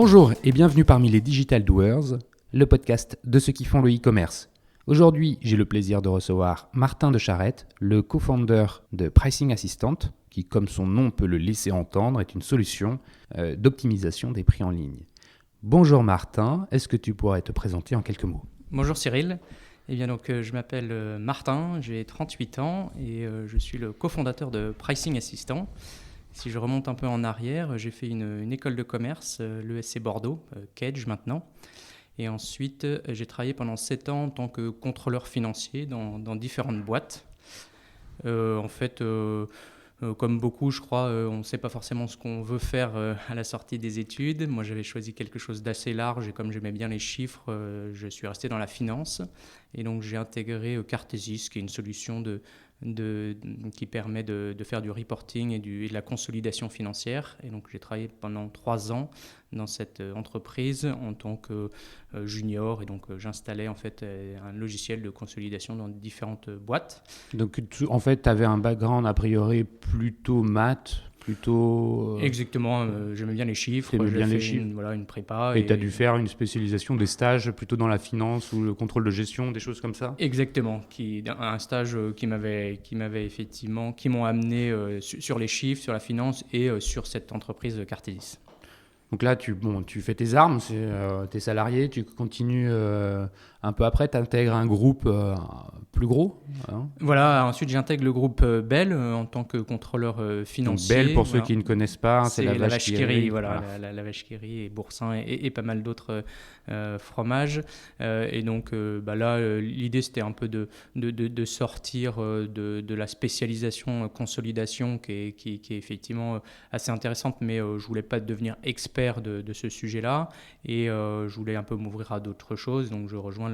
Bonjour et bienvenue parmi les Digital Doers, le podcast de ceux qui font le e-commerce. Aujourd'hui, j'ai le plaisir de recevoir Martin de Charette, le co-founder de Pricing Assistant, qui, comme son nom peut le laisser entendre, est une solution d'optimisation des prix en ligne. Bonjour Martin, est-ce que tu pourrais te présenter en quelques mots ? Bonjour Cyril, je m'appelle Martin, j'ai 38 ans et je suis le cofondateur de Pricing Assistant. Si je remonte un peu en arrière, j'ai fait une école de commerce, l'ESC Bordeaux, Kedge maintenant. Et ensuite, j'ai travaillé pendant 7 ans en tant que contrôleur financier dans différentes boîtes. Comme beaucoup, je crois, on ne sait pas forcément ce qu'on veut faire à la sortie des études. Moi, j'avais choisi quelque chose d'assez large et comme j'aimais bien les chiffres, je suis resté dans la finance. Et donc, j'ai intégré Cartesis, qui est une solution qui permet de faire du reporting et de la consolidation financière. Et donc, j'ai travaillé pendant 3 ans dans cette entreprise en tant que junior. Et donc, j'installais en fait un logiciel de consolidation dans différentes boîtes. Donc, tu avais un background a priori plutôt maths, plutôt... Exactement, j'aimais bien les chiffres. J'aimais bien les chiffres. Une prépa. Et tu as dû faire une spécialisation, des stages plutôt dans la finance ou le contrôle de gestion, des choses comme ça ? Exactement, un stage qui m'ont amené sur les chiffres, sur la finance et sur cette entreprise Cartesis. Donc là, tu fais tes armes, t'es salarié, tu continues un peu après, tu intègres un groupe plus gros. Hein. Voilà, ensuite j'intègre le groupe Bell en tant que contrôleur financier. Donc Bell, pour ceux qui ne connaissent pas, c'est la vache qui rit. Voilà, la vache qui rit et Boursin et pas mal d'autres fromages. Et donc là, l'idée c'était un peu de sortir de la spécialisation consolidation qui est effectivement assez intéressante, mais je voulais pas devenir expert de ce sujet-là et je voulais un peu m'ouvrir à d'autres choses. Donc je rejoins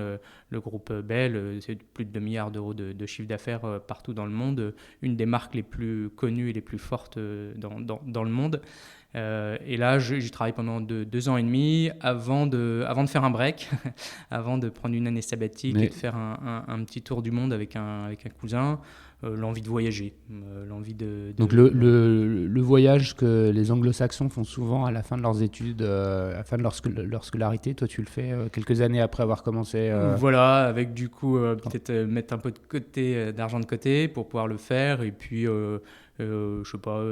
le groupe Bell, c'est plus de 2 milliards d'euros de chiffre d'affaires partout dans le monde, une des marques les plus connues et les plus fortes dans le monde. Et là, j'y travaille pendant 2 ans et demi avant de faire un break, avant de prendre une année sabbatique et de faire un petit tour du monde avec un cousin. L'envie de voyager, Donc le voyage que les anglo-saxons font souvent à la fin de leurs études, à la fin de leur scolarité, toi tu le fais quelques années après avoir commencé Voilà, avec du coup peut-être mettre un peu de côté, d'argent de côté pour pouvoir le faire et puis je sais pas,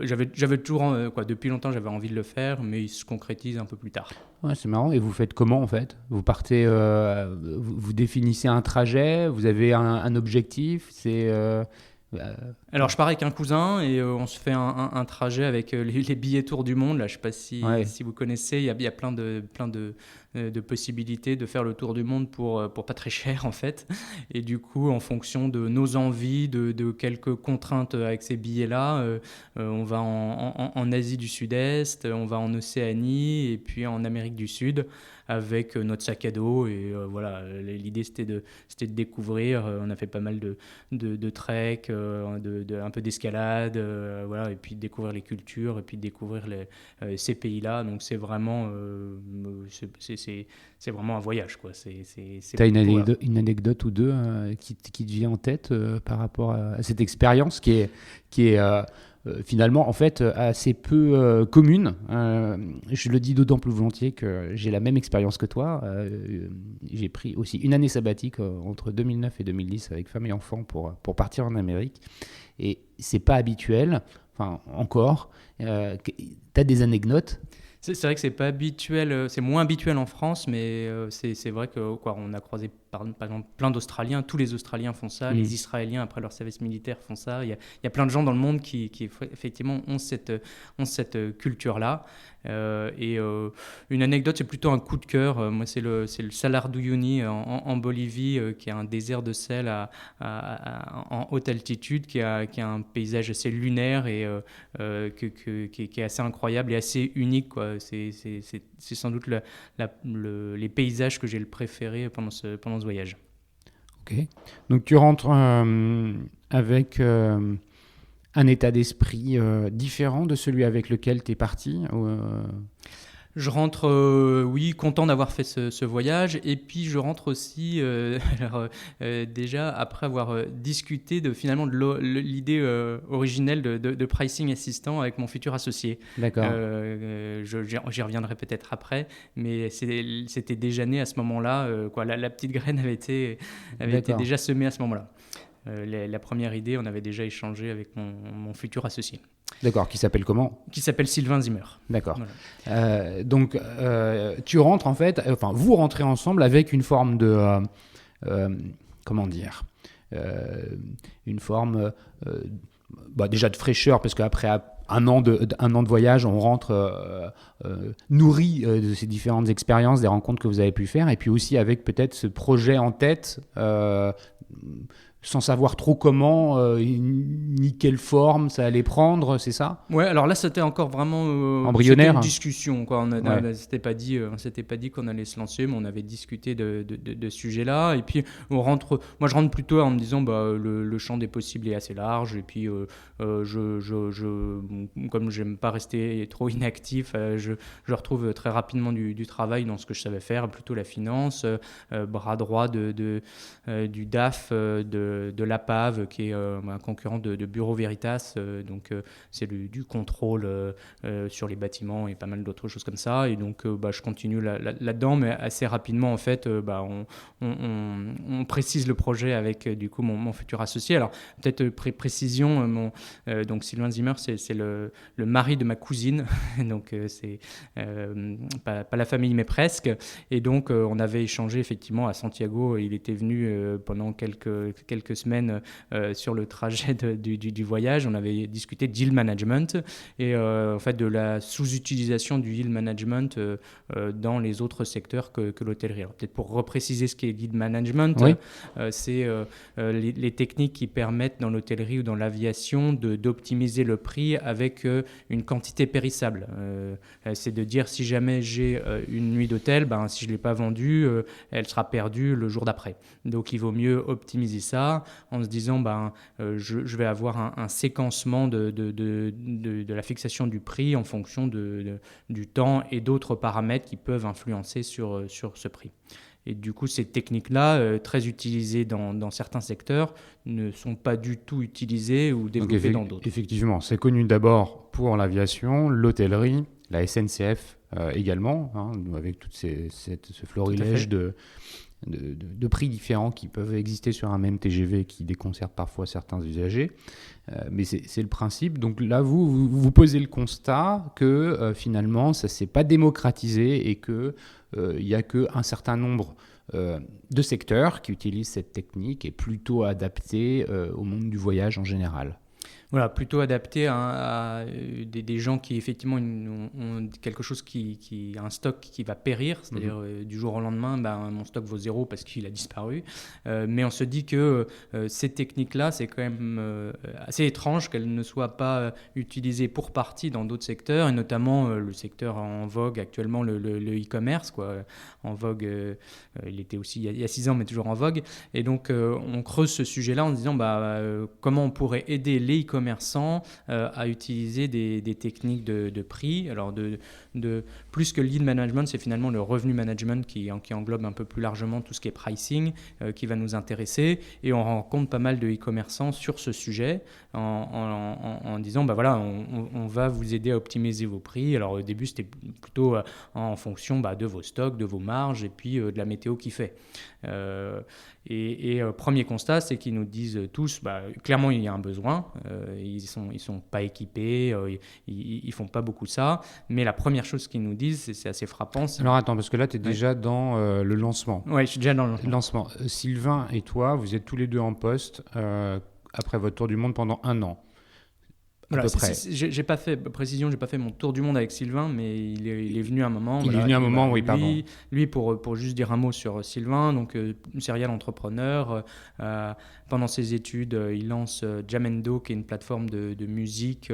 j'avais toujours depuis longtemps j'avais envie de le faire, mais il se concrétise un peu plus tard. Ouais, c'est marrant. Et vous faites comment en fait ? Vous partez, vous définissez un trajet, vous avez un objectif, Alors je pars avec un cousin et on se fait un trajet avec les billets tour du monde. Là, je sais pas si vous connaissez, il y a plein de possibilités de faire le tour du monde pour pas très cher en fait. Et du coup, en fonction de nos envies, de quelques contraintes avec ces billets-là, on va en Asie du Sud-Est, on va en Océanie et puis en Amérique du Sud avec notre sac à dos. Et voilà, l'idée c'était de découvrir. On a fait pas mal de trek, un peu d'escalade, voilà, et puis de découvrir les cultures et puis de découvrir ces pays-là. Donc c'est vraiment c'est vraiment un voyage, quoi. T'as une anecdote ou deux qui te vient en tête par rapport à cette expérience qui est finalement en fait assez peu commune. Je le dis d'autant plus volontiers que j'ai la même expérience que toi. J'ai pris aussi une année sabbatique entre 2009 et 2010 avec femme et enfant pour partir en Amérique. Et c'est pas habituel, enfin encore. T'as des anecdotes ? C'est vrai que c'est pas habituel, c'est moins habituel en France, mais c'est vrai que on a croisé par exemple plein d'Australiens, tous les Australiens font ça, les Israéliens après leur service militaire font ça. Il y a plein de gens dans le monde qui effectivement ont cette culture-là. Et une anecdote, c'est plutôt un coup de cœur. Moi, c'est le Salar d'Uyuni en Bolivie, qui est un désert de sel en haute altitude, qui a un paysage assez lunaire et qui est assez incroyable et assez unique, quoi. C'est sans doute les paysages que j'ai le préféré pendant ce voyage. Ok. Donc tu rentres avec un état d'esprit différent de celui avec lequel tu es parti Je rentre, oui, content d'avoir fait ce voyage. Et puis, je rentre aussi, déjà, après avoir discuté finalement de l'idée originelle de Pricing Assistant avec mon futur associé. D'accord. J'y reviendrai peut-être après, mais c'était déjà né à ce moment-là. La petite graine avait été D'accord. déjà semée à ce moment-là. La première idée, on avait déjà échangé avec mon futur associé. D'accord, qui s'appelle comment? Qui s'appelle Sylvain Zimmer. D'accord. Voilà. Donc, tu rentres en fait, enfin, vous rentrez ensemble avec une forme de, comment dire, une forme déjà de fraîcheur, parce qu'après un an de voyage, on rentre nourri de ces différentes expériences, des rencontres que vous avez pu faire, et puis aussi avec peut-être ce projet en tête, sans savoir trop comment ni quelle forme ça allait prendre, c'est ça? Ouais, alors là c'était encore vraiment embryonnaire. c'était une discussion quoi. Ouais. On s'était pas dit qu'on allait se lancer, mais on avait discuté de ce sujet-là. Et puis moi je rentre plutôt en me disant le champ des possibles est assez large. Et puis comme j'aime pas rester trop inactif, je retrouve très rapidement du travail dans ce que je savais faire, plutôt la finance, bras droit du DAF, de l'APAV, qui est un concurrent de Bureau Veritas. Donc c'est du contrôle sur les bâtiments et pas mal d'autres choses comme ça. Et donc je continue là-dedans, mais assez rapidement en fait, on précise le projet avec du coup mon futur associé. Alors peut-être précision, donc Sylvain Zimmer, c'est le mari de ma cousine, donc c'est pas la famille mais presque. Et donc on avait échangé effectivement à Santiago. Il était venu pendant quelques semaines sur le trajet du voyage. On avait discuté de yield management et en fait de la sous-utilisation du yield management dans les autres secteurs que l'hôtellerie. Alors peut-être pour repréciser ce qu'est yield management, Oui. c'est les techniques qui permettent dans l'hôtellerie ou dans l'aviation d'optimiser le prix avec une quantité périssable. C'est de dire si jamais j'ai une nuit d'hôtel, si je ne l'ai pas vendue, elle sera perdue le jour d'après. Donc il vaut mieux optimiser ça en se disant je vais avoir un séquencement de la fixation du prix en fonction du temps et d'autres paramètres qui peuvent influencer sur ce prix. Et du coup, ces techniques-là, très utilisées dans certains secteurs, ne sont pas du tout utilisées ou développées dans d'autres. Effectivement, c'est connu d'abord pour l'aviation, l'hôtellerie, la SNCF également, avec tout ce florilège de prix différents qui peuvent exister sur un même TGV qui déconcertent parfois certains usagers. Mais c'est le principe. Donc là, vous posez le constat que finalement, ça ne s'est pas démocratisé et qu'il n'y a qu'un certain nombre de secteurs qui utilisent cette technique et plutôt adaptés au monde du voyage en général. Voilà, plutôt adapté à des gens qui effectivement ont quelque chose un stock qui va périr, c'est-à-dire du jour au lendemain, mon stock vaut zéro parce qu'il a disparu. Mais on se dit que ces techniques-là, c'est quand même assez étrange qu'elles ne soient pas utilisées pour partie dans d'autres secteurs, et notamment le secteur en vogue actuellement, le e-commerce, quoi. En vogue, il était aussi il y a 6 ans, mais toujours en vogue. Et donc on creuse ce sujet-là en se disant comment on pourrait aider les e-commerçants à utiliser des techniques de prix. Alors plus que le lead management, c'est finalement le revenu management qui englobe un peu plus largement tout ce qui est pricing qui va nous intéresser. Et on rencontre pas mal de e-commerçants sur ce sujet en disant on va vous aider à optimiser vos prix. Alors au début, c'était plutôt en fonction de vos stocks, de vos marges et puis de la météo qu'il fait. Et premier constat, c'est qu'ils nous disent tous, clairement il y a un besoin, ils sont pas équipés, ils font pas beaucoup ça, mais la première chose qu'ils nous disent, c'est assez frappant. Alors attends, parce que là tu es déjà dans le lancement. Oui, je suis déjà dans le lancement. Sylvain et toi, vous êtes tous les deux en poste après votre tour du monde pendant 1 an. Voilà, j'ai pas fait mon tour du monde avec Sylvain, mais il est venu un moment. Il est venu un moment, oui, pardon. Lui, pour juste dire un mot sur Sylvain, donc serial entrepreneur. Pendant ses études, il lance Jamendo, qui est une plateforme de musique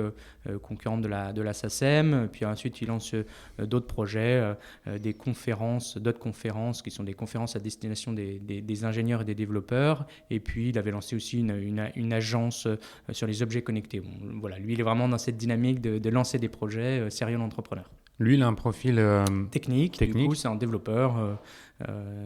concurrente de la SACEM. Puis ensuite, il lance d'autres projets, d'autres conférences qui sont des conférences à destination des ingénieurs et des développeurs. Et puis, il avait lancé aussi une agence sur les objets connectés. Bon, voilà, lui, il est vraiment dans cette dynamique de lancer des projets serial entrepreneur. Lui, il a un profil technique. Du coup, c'est un développeur.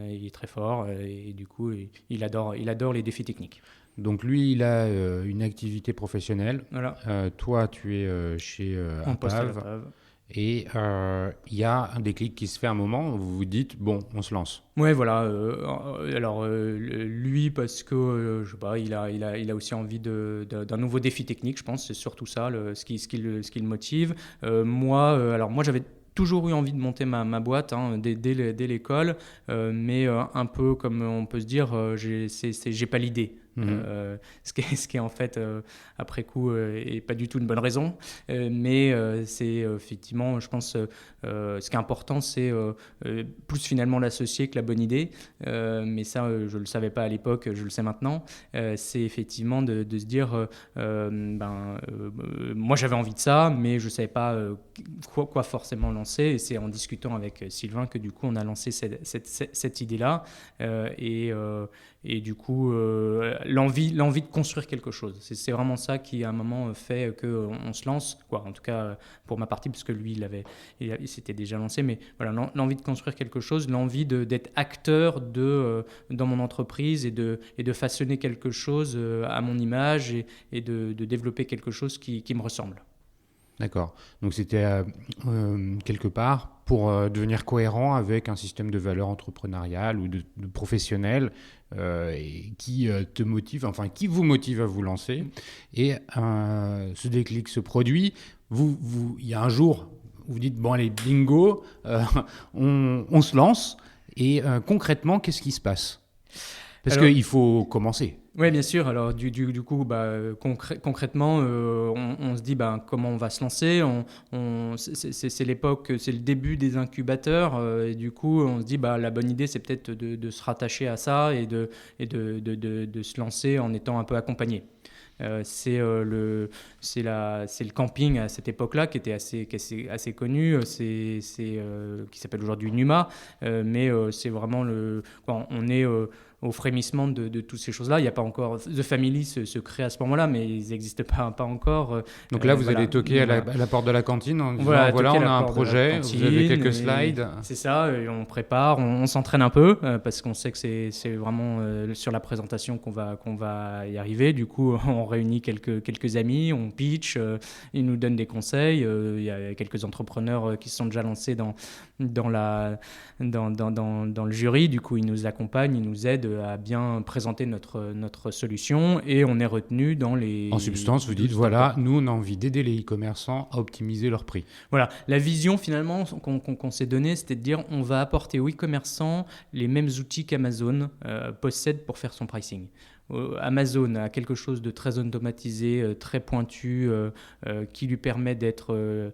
Il est très fort et du coup, il adore les défis techniques. Donc lui, il a une activité professionnelle. Voilà. Toi, tu es chez En poste à la Apave. Pave. Et il y a un déclic qui se fait à un moment où vous vous dites, bon, on se lance. Ouais, voilà. Alors, lui, parce que, je sais pas, il a aussi envie d'un nouveau défi technique, je pense. C'est surtout ça, ce qui le motive. Moi, j'avais toujours eu envie de monter ma boîte dès l'école, mais un peu comme on peut se dire, j'ai pas l'idée. Ce qui est en fait après coup est pas du tout une bonne raison, mais c'est effectivement, je pense, ce qui est important, c'est plus finalement l'associer que la bonne idée, mais ça je le savais pas à l'époque, je le sais maintenant. C'est effectivement de se dire moi j'avais envie de ça, mais je savais pas quoi forcément lancer, et c'est en discutant avec Sylvain que du coup on a lancé cette idée là, et du coup l'envie de construire quelque chose. C'est vraiment ça qui, à un moment, fait qu'on se lance, quoi. En tout cas, pour ma partie, parce que lui, il s'était déjà lancé. Mais voilà, l'envie de construire quelque chose, l'envie d'être acteur dans mon entreprise et de façonner quelque chose à mon image et de développer quelque chose qui me ressemble. D'accord. Donc c'était quelque part pour devenir cohérent avec un système de valeurs entrepreneuriales ou de professionnel et qui te motive, enfin qui vous motive à vous lancer. Et ce déclic se produit. Il y a un jour où vous dites, bon allez, bingo, on se lance. Et concrètement, qu'est-ce qui se passe ? Parce qu'il faut commencer. Oui, bien sûr. Alors, du coup, concrètement, on se dit comment on va se lancer. C'est l'époque, c'est le début des incubateurs. Et du coup, on se dit la bonne idée, c'est peut-être de se rattacher à ça et de se lancer en étant un peu accompagné. C'est le camping à cette époque-là qui était assez connu, qui s'appelle aujourd'hui Numa, mais c'est vraiment quand on est au frémissement de toutes ces choses-là. Il n'y a pas encore... The Family se crée à ce moment-là, mais ils n'existent pas encore. Donc là, vous allez toquer à la porte de la cantine en disant, voilà on a un projet, vous avez quelques slides. C'est ça, et on prépare, on s'entraîne un peu, parce qu'on sait que c'est vraiment sur la présentation qu'on va y arriver. Du coup, on réunit quelques amis, on pitch, ils nous donnent des conseils. Il y a quelques entrepreneurs qui se sont déjà lancés dans le jury. Du coup, ils nous accompagnent, ils nous aident à bien présenter notre solution, et on est retenu dans les... En substance, vous dites, voilà, nous, on a envie d'aider les e-commerçants à optimiser leur prix. Voilà, la vision finalement qu'on s'est donnée, c'était de dire, on va apporter aux e-commerçants les mêmes outils qu'Amazon possède pour faire son pricing. Amazon a quelque chose de très automatisé, très pointu, qui lui permet d'être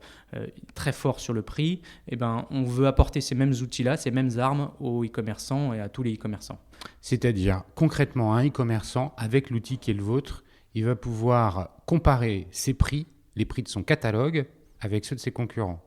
très fort sur le prix. Et on veut apporter ces mêmes outils-là, ces mêmes armes aux e-commerçants et à tous les e-commerçants. C'est-à-dire, concrètement, un e-commerçant, avec l'outil qui est le vôtre, il va pouvoir comparer ses prix, les prix de son catalogue, avec ceux de ses concurrents.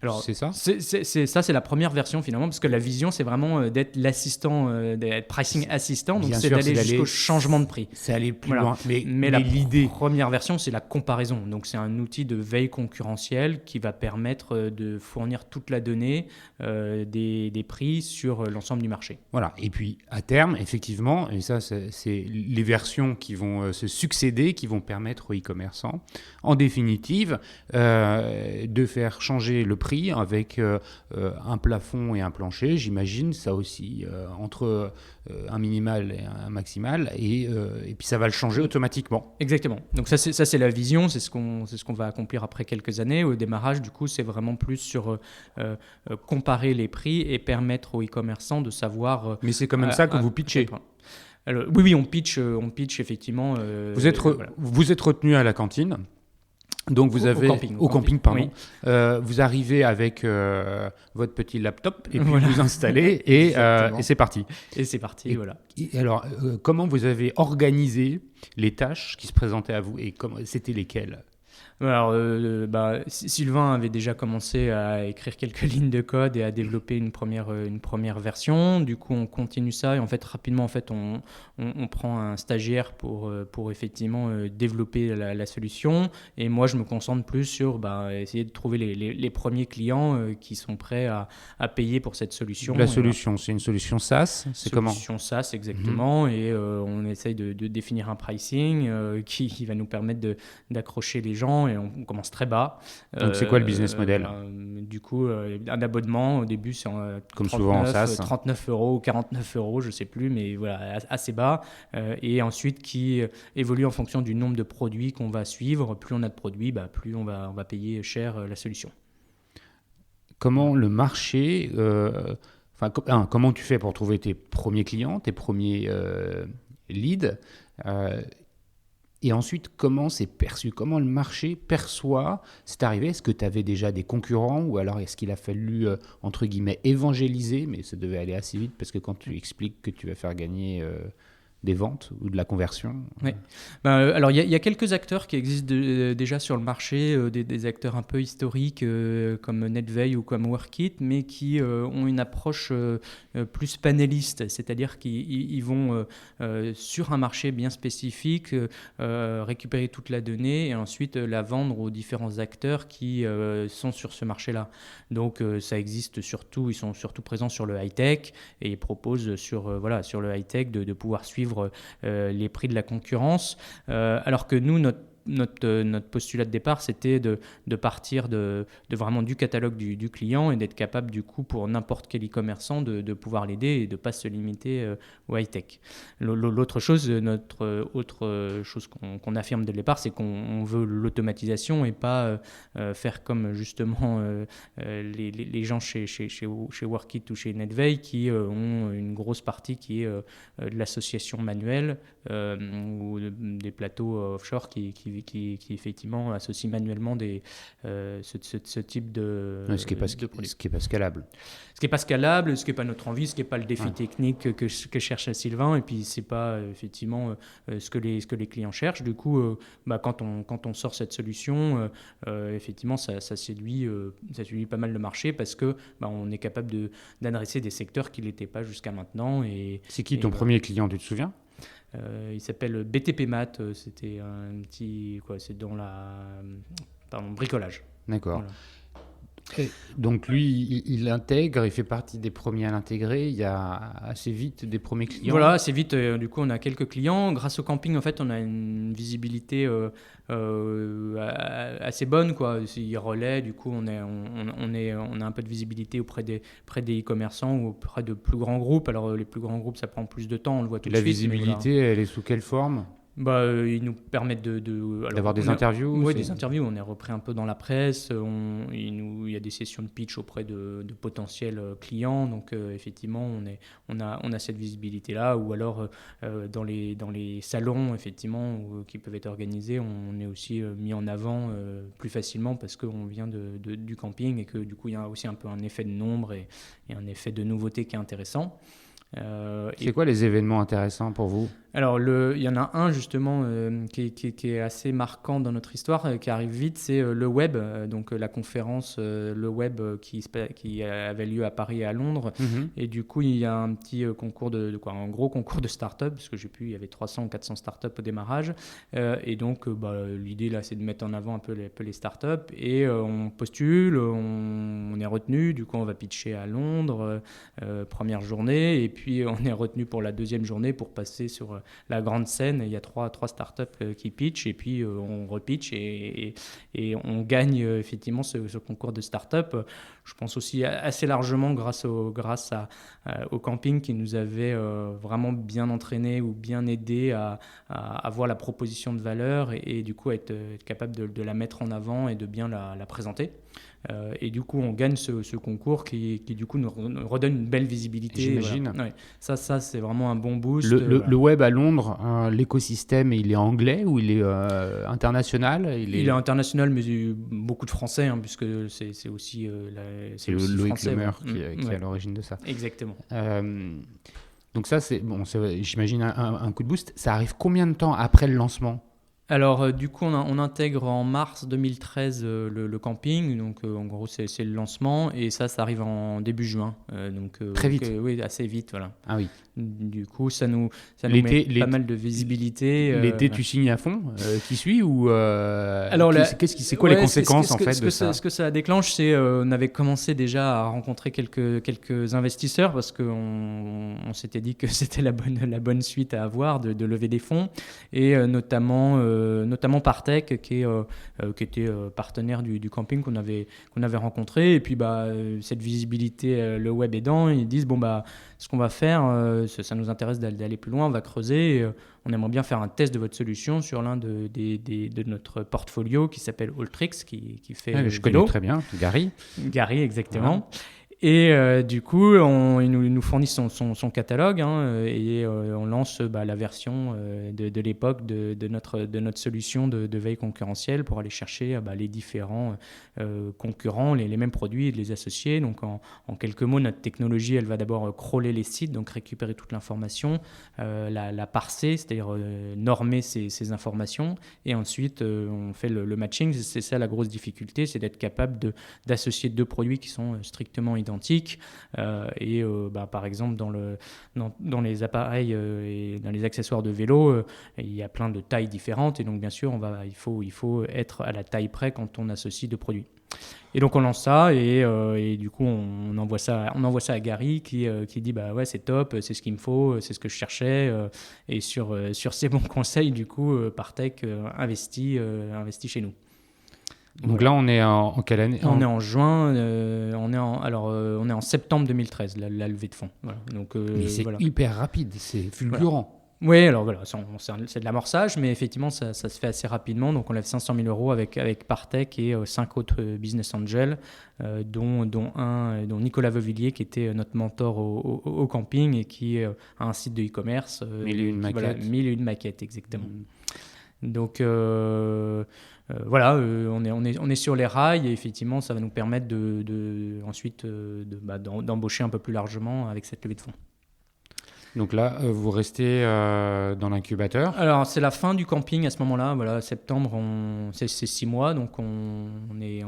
Alors, c'est ça ? C'est la première version finalement, parce que la vision, c'est vraiment d'être l'assistant, d'être pricing assistant, donc c'est d'aller jusqu'au changement de prix. C'est aller plus loin. Mais l'idée... première version, c'est la comparaison. Donc c'est un outil de veille concurrentielle qui va permettre de fournir toute la donnée des prix sur l'ensemble du marché. Voilà. Et puis à terme, effectivement, et ça c'est les versions qui vont se succéder, qui vont permettre aux e-commerçants, en définitive, de faire changer le prix avec un plafond et un plancher, j'imagine, ça aussi, entre un minimal et un maximal, et puis ça va le changer automatiquement. Exactement. Donc ça c'est la vision, c'est ce qu'on va accomplir après quelques années. Au démarrage, du coup, c'est vraiment plus sur comparer les prix et permettre aux e-commerçants de savoir... Mais c'est quand même ça que vous pitchez. Alors, oui, on pitch effectivement. Vous êtes retenu à la cantine. Donc vous avez au camping, pardon. Oui. Vous arrivez avec votre petit laptop et puis vous installez et c'est parti. Et c'est parti, voilà. Et alors, comment vous avez organisé les tâches qui se présentaient à vous et c'était lesquelles ? Alors, Sylvain avait déjà commencé à écrire quelques lignes de code et à développer une première version. Du coup, on continue ça et en fait, rapidement, on prend un stagiaire pour effectivement développer la solution. Et moi, je me concentre plus sur essayer de trouver les premiers clients qui sont prêts à payer pour cette solution. La solution, c'est une solution SaaS, c'est comment ? Solution SaaS, exactement. Et on essaye de définir un pricing qui va nous permettre d'accrocher les gens et on commence très bas. Donc c'est quoi le business model ? Du coup, un abonnement au début c'est comme souvent en SaaS, 39 € ou 49 €, je sais plus, mais voilà, assez bas. Et ensuite qui évolue en fonction du nombre de produits qu'on va suivre. Plus on a de produits, plus on va payer cher la solution. Comment le marché, comment tu fais pour trouver tes premiers clients, tes premiers leads et ensuite, comment c'est perçu ? Comment le marché perçoit ? C'est arrivé ? Est-ce que tu avais déjà des concurrents ? Ou alors est-ce qu'il a fallu, entre guillemets, évangéliser ? Mais ça devait aller assez vite parce que quand tu expliques que tu vas faire gagner des ventes ou de la conversion. Oui. Alors, il y a quelques acteurs qui existent déjà sur le marché, des acteurs un peu historiques comme NetVeil ou comme Workit, mais qui ont une approche plus panéliste, c'est-à-dire qu'ils vont sur un marché bien spécifique récupérer toute la donnée et ensuite la vendre aux différents acteurs qui sont sur ce marché-là. Donc, ça existe surtout, ils sont surtout présents sur le high-tech et ils proposent sur le high-tech de pouvoir suivre les prix de la concurrence, alors que nous, notre postulat de départ, c'était de partir de vraiment du catalogue du client et d'être capable, du coup, pour n'importe quel e-commerçant, de pouvoir l'aider et de ne pas se limiter au high-tech. L'autre chose, autre chose qu'on affirme dès le départ, c'est qu'on veut l'automatisation et pas faire comme justement les gens chez Workit ou chez NetVeil qui ont une grosse partie qui est de l'association manuelle ou des plateaux offshore qui effectivement associent manuellement ce type de ce qui n'est pas scalable. Ce qui n'est pas scalable, ce qui n'est pas notre envie, ce qui n'est pas le défi technique que cherche Sylvain, et puis ce n'est pas effectivement ce que les clients cherchent. Du coup, quand on sort cette solution, effectivement, ça séduit pas mal le marché parce que on est capable d'adresser des secteurs qui ne l'étaient pas jusqu'à maintenant. C'est qui ton premier client, tu te souviens ? Il s'appelle BTP Mat, c'était c'est dans bricolage. D'accord. Voilà. Donc lui, il intègre, il fait partie des premiers à l'intégrer, il y a assez vite des premiers clients. Voilà, assez vite, du coup on a quelques clients. Grâce au camping, en fait, on a une visibilité assez bonne, quoi. Il relaie, du coup on a un peu de visibilité auprès des e-commerçants ou auprès de plus grands groupes. Alors les plus grands groupes, ça prend plus de temps, on le voit tout de suite. La visibilité, elle est sous quelle forme ? Ils nous permettent d'avoir des interviews. Oui, des interviews. On est repris un peu dans la presse. Il y a des sessions de pitch auprès de potentiels clients. Donc, effectivement, on a cette visibilité-là. Ou alors, dans les salons, effectivement, qui peuvent être organisés, on est aussi mis en avant plus facilement parce qu'on vient du camping et que, du coup, il y a aussi un peu un effet de nombre et un effet de nouveauté qui est intéressant. C'est quoi les événements intéressants pour vous ? Alors, il y en a un justement qui est assez marquant dans notre histoire, qui arrive vite, c'est le Web, donc la conférence le Web qui avait lieu à Paris et à Londres. Mm-hmm. Et du coup, il y a un petit concours un gros concours de start-up, parce que il y avait 300 ou 400 start-up au démarrage. Et donc, l'idée là, c'est de mettre en avant un peu les start-up. Et on postule, on est retenu. Du coup, on va pitcher à Londres, première journée. Et puis, on est retenu pour la deuxième journée pour passer sur la grande scène. Il y a trois startups qui pitchent et puis on repitch et on gagne effectivement ce concours de startup. Je pense aussi assez largement grâce au camping qui nous avait vraiment bien entraîné ou bien aidé à avoir la proposition de valeur et du coup être capable de la mettre en avant et de bien la présenter. Et du coup, on gagne ce concours qui du coup nous redonne une belle visibilité. J'imagine. Voilà. Ouais. Ça, c'est vraiment un bon boost. Le web à Londres, l'écosystème, il est anglais ou il est international ? Il est international, mais beaucoup de Français, puisque c'est aussi c'est aussi Loïc Lemer qui est à l'origine de ça. Exactement. Donc ça, j'imagine un coup de boost. Ça arrive combien de temps après le lancement ? Alors, du coup, on intègre en mars 2013 le camping. Donc, en gros, c'est le lancement. Et ça arrive en début juin. Très vite. Oui, assez vite, voilà. Ah oui. Du coup, ça nous met pas mal de visibilité. L'été, tu signes à fond qui suit ou Alors, c'est quoi les conséquences en fait de ça? Ce que ça déclenche, c'est on avait commencé déjà à rencontrer quelques investisseurs parce qu'on s'était dit que c'était la bonne suite à avoir de lever des fonds, et notamment Partech qui était partenaire du camping qu'on avait rencontré. Et puis cette visibilité, le web aidant, ils disent ce qu'on va faire, ça nous intéresse d'aller plus loin, on va creuser. On aimerait bien faire un test de votre solution sur l'un de notre portfolio qui s'appelle Alltrix, qui fait je vélo. connais très bien, Gary. Gary, exactement. Voilà. Et du coup, il nous fournit son catalogue, et on lance la version de l'époque de notre solution de veille concurrentielle pour aller chercher les différents concurrents, les mêmes produits, et de les associer. Donc en quelques mots, notre technologie, elle va d'abord crawler les sites, donc récupérer toute l'information, la parser, c'est-à-dire normer ces informations, et ensuite on fait le matching. C'est ça la grosse difficulté, c'est d'être capable d'associer deux produits qui sont strictement identiques. Par exemple, dans les appareils et dans les accessoires de vélo, il y a plein de tailles différentes, et donc bien sûr il faut être à la taille près quand on associe deux produits. Et donc on lance ça, et du coup on envoie ça à Gary qui dit ouais, c'est top, c'est ce qu'il me faut, c'est ce que je cherchais, et sur ces bons conseils, du coup Partech investit chez nous. Donc là, on est en quelle année? On est en juin, on est en septembre 2013, la levée de fonds. Voilà. Donc, mais c'est hyper rapide, c'est fulgurant. Voilà. Oui, alors voilà, c'est de l'amorçage, mais effectivement, ça se fait assez rapidement. Donc on lève 500 000 euros avec Partech et 5 autres business angels, dont Nicolas Veuvillier, qui était notre mentor au camping et qui a un site de e-commerce. 1001 maquettes. Voilà, 1001 maquettes, exactement. Donc on est sur les rails, et effectivement ça va nous permettre ensuite d'embaucher un peu plus largement avec cette levée de fonds. Donc là, vous restez dans l'incubateur. Alors, c'est la fin du camping à ce moment-là. Voilà, septembre, c'est 6 mois, donc on est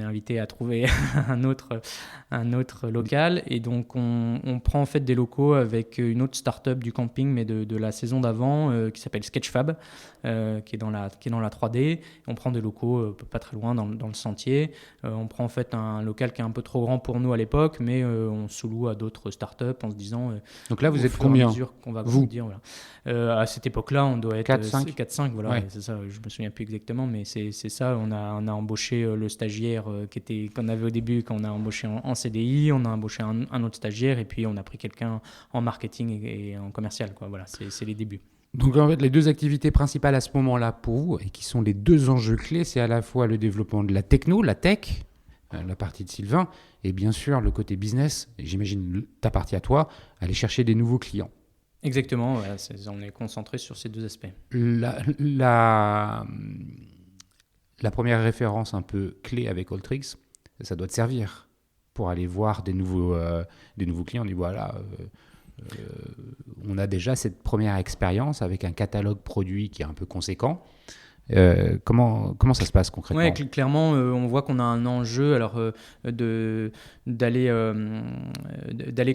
invité à trouver un autre local, et donc on prend en fait des locaux avec une autre start-up du camping, mais de la saison d'avant, qui s'appelle Sketchfab, qui est dans la 3D. On prend des locaux pas très loin dans le Sentier. On prend en fait un local qui est un peu trop grand pour nous à l'époque, mais on sous-loue à d'autres start-up en se disant. Donc là, vous êtes combien? Qu'on va vous grandir, voilà. À cette époque-là, on doit être 4-5, voilà, ouais. C'est ça, je me souviens plus exactement, mais c'est ça. On a embauché le stagiaire qu'on avait au début, quand on a embauché en CDI, on a embauché un autre stagiaire, et puis on a pris quelqu'un en marketing et en commercial, quoi. Voilà, c'est les débuts. Donc en fait, les deux activités principales à ce moment-là pour vous, et qui sont les deux enjeux clés, c'est à la fois le développement de la techno, la tech, la partie de Sylvain, et bien sûr le côté business, et j'imagine ta partie à toi, aller chercher des nouveaux clients. Exactement, voilà, on est concentré sur ces deux aspects. La première référence un peu clé avec Alltrix, ça doit te servir pour aller voir des nouveaux clients. On dit voilà, on a déjà cette première expérience avec un catalogue produit qui est un peu conséquent. Comment ça se passe concrètement? Oui, clairement, on voit qu'on a un enjeu d'aller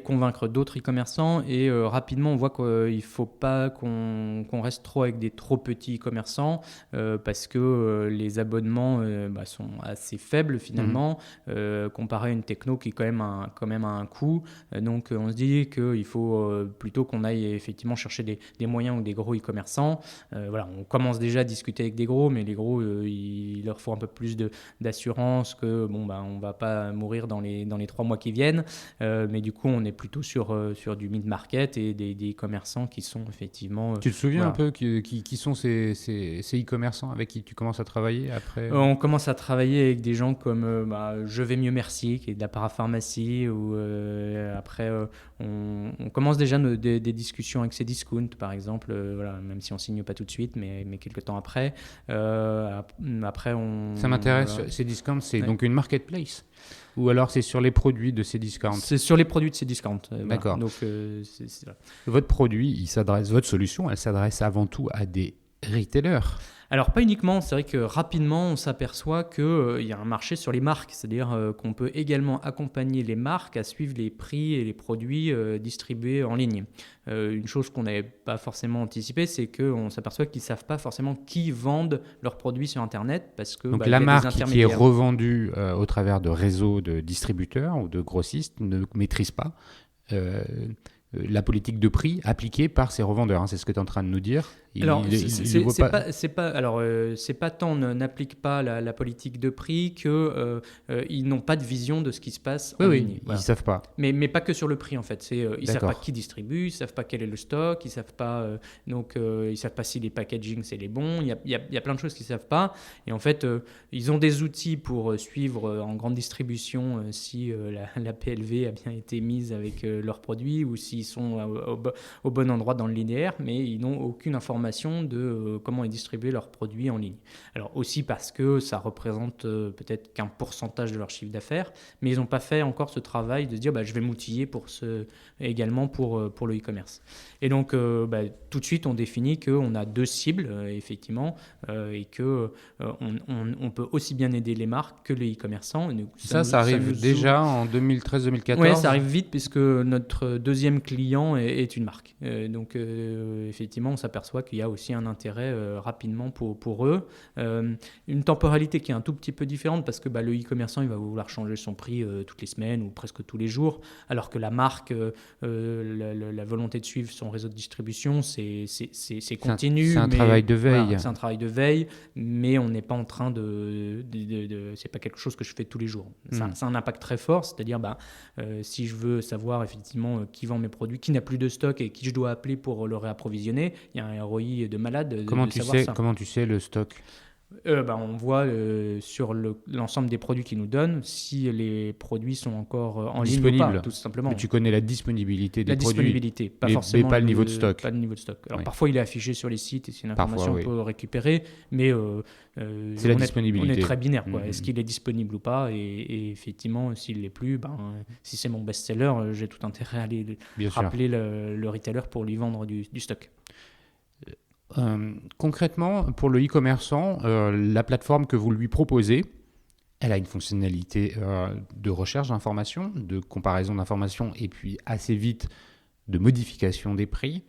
convaincre d'autres e-commerçants, et rapidement on voit qu'il ne faut pas qu'on reste trop avec des trop petits e-commerçants, parce que les abonnements sont assez faibles finalement, comparé à une techno qui quand même a un coût. Donc on se dit qu'il faut plutôt qu'on aille effectivement chercher des moyens ou des gros e-commerçants. Voilà, on commence déjà à discuter avec des gros, mais les gros, il leur faut un peu plus d'assurance que on va pas mourir dans les 3 mois qui viennent, mais du coup on est plutôt sur du mid-market et des commerçants qui sont effectivement... Tu te souviens un peu qui sont ces e-commerçants avec qui tu commences à travailler après? On commence à travailler avec des gens comme Je vais mieux merci, qui est de la parapharmacie, ou après on commence déjà des discussions avec Cdiscount par exemple, voilà, même si on signe pas tout de suite, mais quelques temps après. Après ça m'intéresse, voilà. Cdiscount, c'est donc une marketplace, ou alors c'est sur les produits de Cdiscount? C'est sur les produits de Cdiscount. D'accord. Voilà. Donc, c'est votre produit, votre solution, elle s'adresse avant tout à des retailer. Alors pas uniquement, c'est vrai que rapidement on s'aperçoit qu'il y a un marché sur les marques, c'est-à-dire qu'on peut également accompagner les marques à suivre les prix et les produits distribués en ligne. Une chose qu'on n'avait pas forcément anticipée, c'est qu'on s'aperçoit qu'ils ne savent pas forcément qui vendent leurs produits sur Internet parce que Donc il y la a des marque qui est intermédiaires. revendue au travers de réseaux de distributeurs ou de grossistes ne maîtrise pas la politique de prix appliquée par ces revendeurs. Hein, c'est ce que tu es en train de nous dire. Alors, pas. c'est pas tant n'applique pas la politique de prix que ils n'ont pas de vision de ce qui se passe en ligne. Ils Voilà. savent pas. Mais pas que sur le prix en fait. Ils savent D'accord. pas qui distribue, ils savent pas quel est le stock, ils savent pas ils savent pas si les packaging c'est les bons. Il y a plein de choses qu'ils savent pas. Et en fait, ils ont des outils pour suivre en grande distribution si la PLV a bien été mise avec leurs produits ou s'ils sont au bon endroit dans le linéaire, mais ils n'ont aucune information de comment ils distribuent leurs produits en ligne. Alors aussi parce que ça représente peut-être qu'un pourcentage de leur chiffre d'affaires, mais ils n'ont pas fait encore ce travail de se dire je vais m'outiller également pour le e-commerce. Et donc tout de suite on définit qu'on a deux cibles effectivement et que on peut aussi bien aider les marques que les e-commerçants. Ça arrive déjà en 2013-2014. Oui, ça arrive vite puisque notre deuxième client est une marque. Donc effectivement on s'aperçoit qu'il y a aussi un intérêt rapidement pour eux. Une temporalité qui est un tout petit peu différente parce que le e-commerçant il va vouloir changer son prix toutes les semaines ou presque tous les jours, alors que la marque, la volonté de suivre son réseau de distribution, c'est continu. C'est un travail de veille. Voilà, c'est un travail de veille, mais on n'est pas en train c'est pas quelque chose que je fais tous les jours. Ça a un impact très fort, c'est-à-dire si je veux savoir effectivement qui vend mes produits, qui n'a plus de stock et qui je dois appeler pour le réapprovisionner, il y a un ROI de malade. Comment tu sais le stock? On voit sur l'ensemble des produits qu'ils nous donnent si les produits sont encore en ligne ou pas, tout simplement. Mais tu connais la disponibilité des produits. La disponibilité, pas forcément mais pas le niveau de stock. Pas le niveau de stock. Alors parfois il est affiché sur les sites et c'est une information qu'on peut récupérer, mais c'est la disponibilité. On est très binaire. Est-ce qu'il est disponible ou pas et effectivement, s'il l'est plus, si c'est mon best-seller, j'ai tout intérêt à aller rappeler le retailer pour lui vendre du stock. Concrètement, pour le e-commerçant, la plateforme que vous lui proposez, elle a une fonctionnalité de recherche d'informations, de comparaison d'informations et puis assez vite de modification des prix.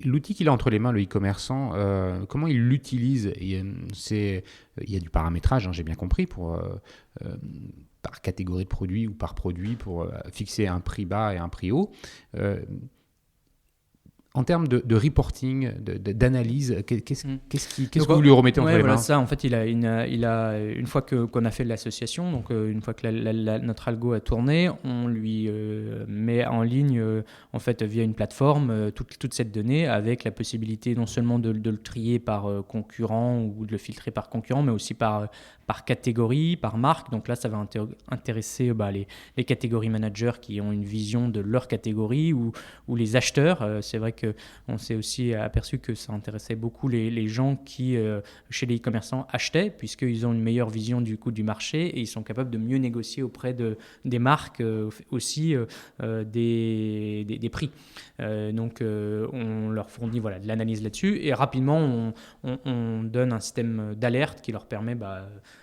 L'outil qu'il a entre les mains, le e-commerçant, comment il l'utilise? Il y a du paramétrage, j'ai bien compris, par catégorie de produits ou par produit pour fixer un prix bas et un prix haut. En termes de reporting, d'analyse, qu'est-ce que vous lui remettez entre les mains? Ça, en fait, il a une fois qu'on a fait l'association, donc une fois que notre algo a tourné, on lui met en ligne, en fait, via une plateforme, toute cette donnée avec la possibilité non seulement de le trier par concurrent ou de le filtrer par concurrent, mais aussi par catégorie, par marque. Donc là, ça va intéresser les catégories managers qui ont une vision de leur catégorie ou les acheteurs. C'est vrai qu'on s'est aussi aperçu que ça intéressait beaucoup les gens qui, chez les e-commerçants, achetaient puisqu'ils ont une meilleure vision du coût du marché et ils sont capables de mieux négocier auprès des marques aussi des prix. Donc on leur fournit de l'analyse là-dessus et rapidement on donne un système d'alerte qui leur permet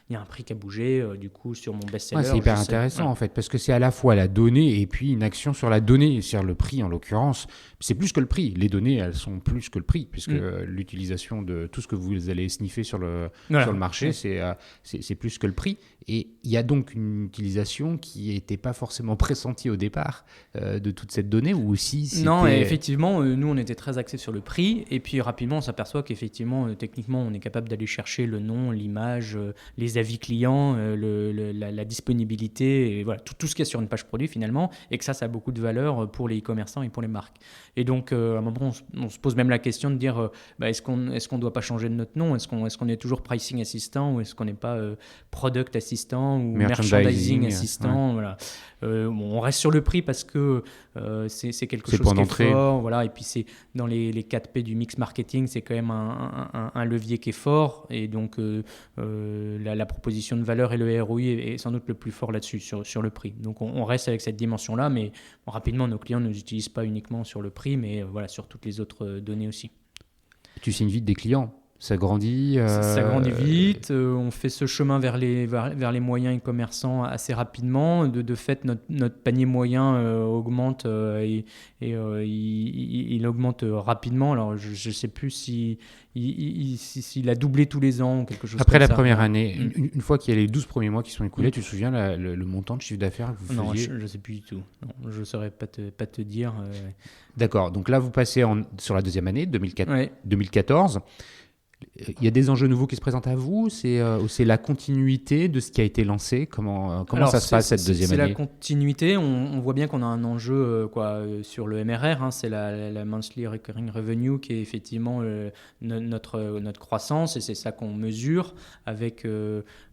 il y a un prix qui a bougé du coup sur mon best-seller. C'est hyper intéressant en fait parce que c'est à la fois la donnée et puis une action sur la donnée, sur le prix en l'occurrence. C'est plus que le prix. Les données, elles sont plus que le prix puisque l'utilisation de tout ce que vous allez sniffer sur le marché, c'est plus que le prix. Et il y a donc une utilisation qui n'était pas forcément pressentie au départ de toute cette donnée ou aussi c'était... Non, effectivement, nous on était très axés sur le prix et puis rapidement on s'aperçoit qu'effectivement techniquement on est capable d'aller chercher le nom, l'image, les avis clients, la disponibilité, et tout ce qu'il y a sur une page produit finalement, et que ça a beaucoup de valeur pour les e-commerçants et pour les marques. Et donc à un moment on se pose même la question de dire est-ce qu'on ne doit pas changer de notre nom, est-ce qu'on est toujours pricing assistant ou est-ce qu'on n'est pas product assistant ou merchandising assistant, voilà. On reste sur le prix parce que c'est quelque chose qui est fort, et puis c'est dans les 4P du mix marketing, c'est quand même un levier qui est fort, et donc la proposition de valeur et le ROI est sans doute le plus fort là-dessus, sur le prix. Donc on reste avec cette dimension-là, mais rapidement nos clients ne nous utilisent pas uniquement sur le prix, mais sur toutes les autres données aussi. Tu signes vite des clients. Ça grandit. Ça grandit vite, on fait ce chemin vers les moyens e-commerçants assez rapidement. De fait, notre panier moyen augmente il augmente rapidement. Alors, je ne sais plus s'il a doublé tous les ans ou quelque chose Après comme la ça. première année, une fois qu'il y a les 12 premiers mois qui sont écoulés, tu te souviens le montant de chiffre d'affaires que vous Non, faisiez? je ne sais plus du tout. Non, je ne saurais pas te dire. D'accord, donc là vous passez sur la deuxième année, 2014. Il y a des enjeux nouveaux qui se présentent à vous? C'est la continuité de ce qui a été lancé? Comment ça se passe cette deuxième année? C'est la continuité. On voit bien qu'on a un enjeu sur le MRR. C'est la Monthly Recurring Revenue qui est effectivement notre croissance, et c'est ça qu'on mesure avec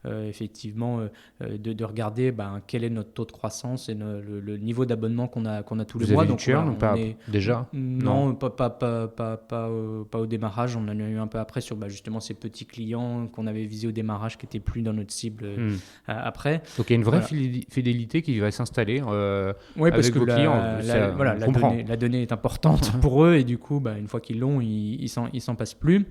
effectivement de regarder quel est notre taux de croissance et le niveau d'abonnement qu'on a tous les mois. Vous avez du churn ou pas déjà? Non, pas au démarrage. On en a eu un peu après sur justement ces petits clients qu'on avait visés au démarrage qui n'étaient plus dans notre cible après. Donc il y a une vraie fidélité qui va s'installer parce que vos clients. La donnée est importante pour eux, et du coup, une fois qu'ils l'ont, ils s'en passent plus.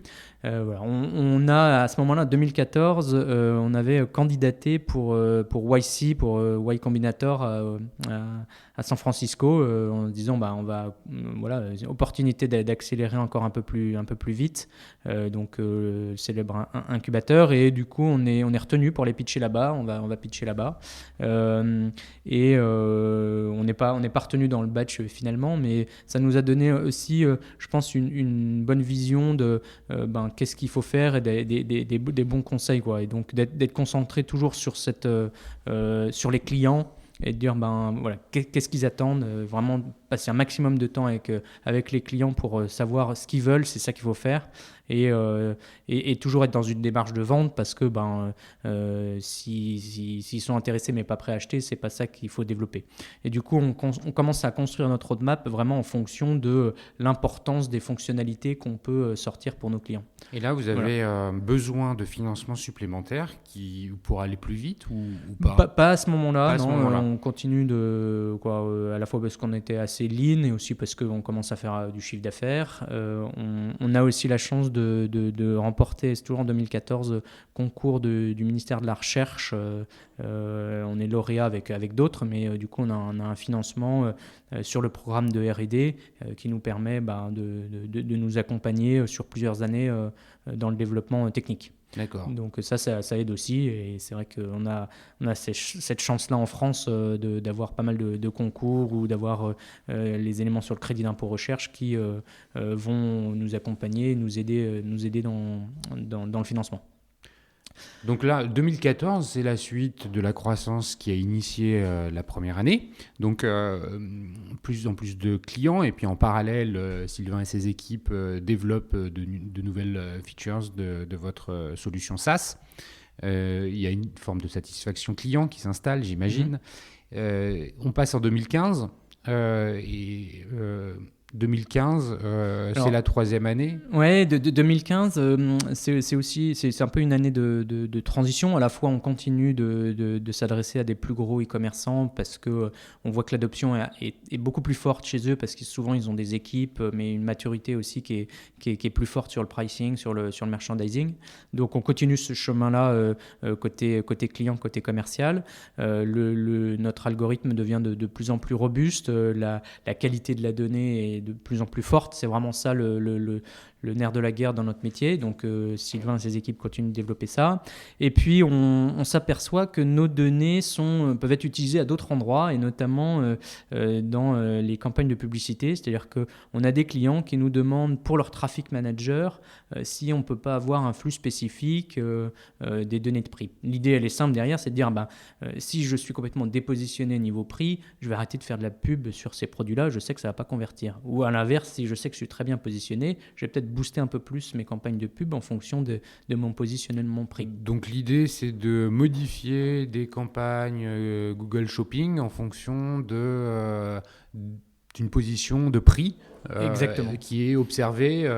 On a à ce moment-là, 2014, on avait candidaté pour YC, pour Y Combinator à San Francisco, en disant on va opportunité d'accélérer encore un peu plus vite. Donc célèbre incubateur, et du coup on est retenu pour les pitcher là-bas. On va pitcher là-bas, et on n'est pas retenu dans le batch finalement, mais ça nous a donné aussi, je pense, une bonne vision de qu'est-ce qu'il faut faire, et des bons conseils, quoi. Et donc d'être concentré toujours sur sur les clients, et de dire qu'est-ce qu'ils attendent, vraiment passer un maximum de temps avec les clients pour savoir ce qu'ils veulent. C'est ça qu'il faut faire, et toujours être dans une démarche de vente, parce que s'ils sont intéressés mais pas prêts à acheter, c'est pas ça qu'il faut développer. Et du coup on commence à construire notre roadmap vraiment en fonction de l'importance des fonctionnalités qu'on peut sortir pour nos clients. Et là vous avez besoin de financement supplémentaire pour aller plus vite ou pas? Pas à ce moment-là, non. On continue à la fois parce qu'on était assez lean, et aussi parce qu'on commence à faire du chiffre d'affaires. On a aussi la chance de remporter, c'est toujours en 2014, concours du ministère de la Recherche. On est lauréat avec d'autres, mais du coup on a un financement sur le programme de R&D qui nous permet de nous accompagner sur plusieurs années dans le développement technique. D'accord. Donc ça aide aussi, et c'est vrai qu'on a cette chance-là en France d'avoir pas mal de concours, ou d'avoir les éléments sur le crédit d'impôt recherche qui vont nous accompagner, nous aider dans le financement. Donc là, 2014, c'est la suite de la croissance qui a initié la première année. Donc, plus en plus de clients. Et puis en parallèle, Sylvain et ses équipes développent de nouvelles features de votre solution SaaS. Il y a une forme de satisfaction client qui s'installe, j'imagine. On passe en 2015. 2015, c'est la troisième année. Ouais, de 2015, c'est aussi c'est un peu une année de transition. À la fois, on continue de s'adresser à des plus gros e-commerçants, parce que on voit que l'adoption est beaucoup plus forte chez eux, parce que souvent ils ont des équipes, mais une maturité aussi qui est plus forte sur le pricing, sur le merchandising. Donc on continue ce chemin-là côté client, côté commercial. Notre algorithme devient de plus en plus robuste. La qualité de la donnée est de plus en plus forte. C'est vraiment ça le nerf de la guerre dans notre métier. Donc Sylvain et ses équipes continuent de développer ça. Et puis on s'aperçoit que nos données peuvent être utilisées à d'autres endroits, et notamment dans les campagnes de publicité. C'est-à-dire qu'on a des clients qui nous demandent pour leur traffic manager si on ne peut pas avoir un flux spécifique des données de prix. L'idée, elle est simple derrière, c'est de dire si je suis complètement dépositionné niveau prix, je vais arrêter de faire de la pub sur ces produits-là, je sais que ça ne va pas convertir. Ou à l'inverse, si je sais que je suis très bien positionné, je vais peut-être booster un peu plus mes campagnes de pub en fonction de mon positionnement prix. Donc l'idée, c'est de modifier des campagnes Google Shopping en fonction d'une position de prix qui est observée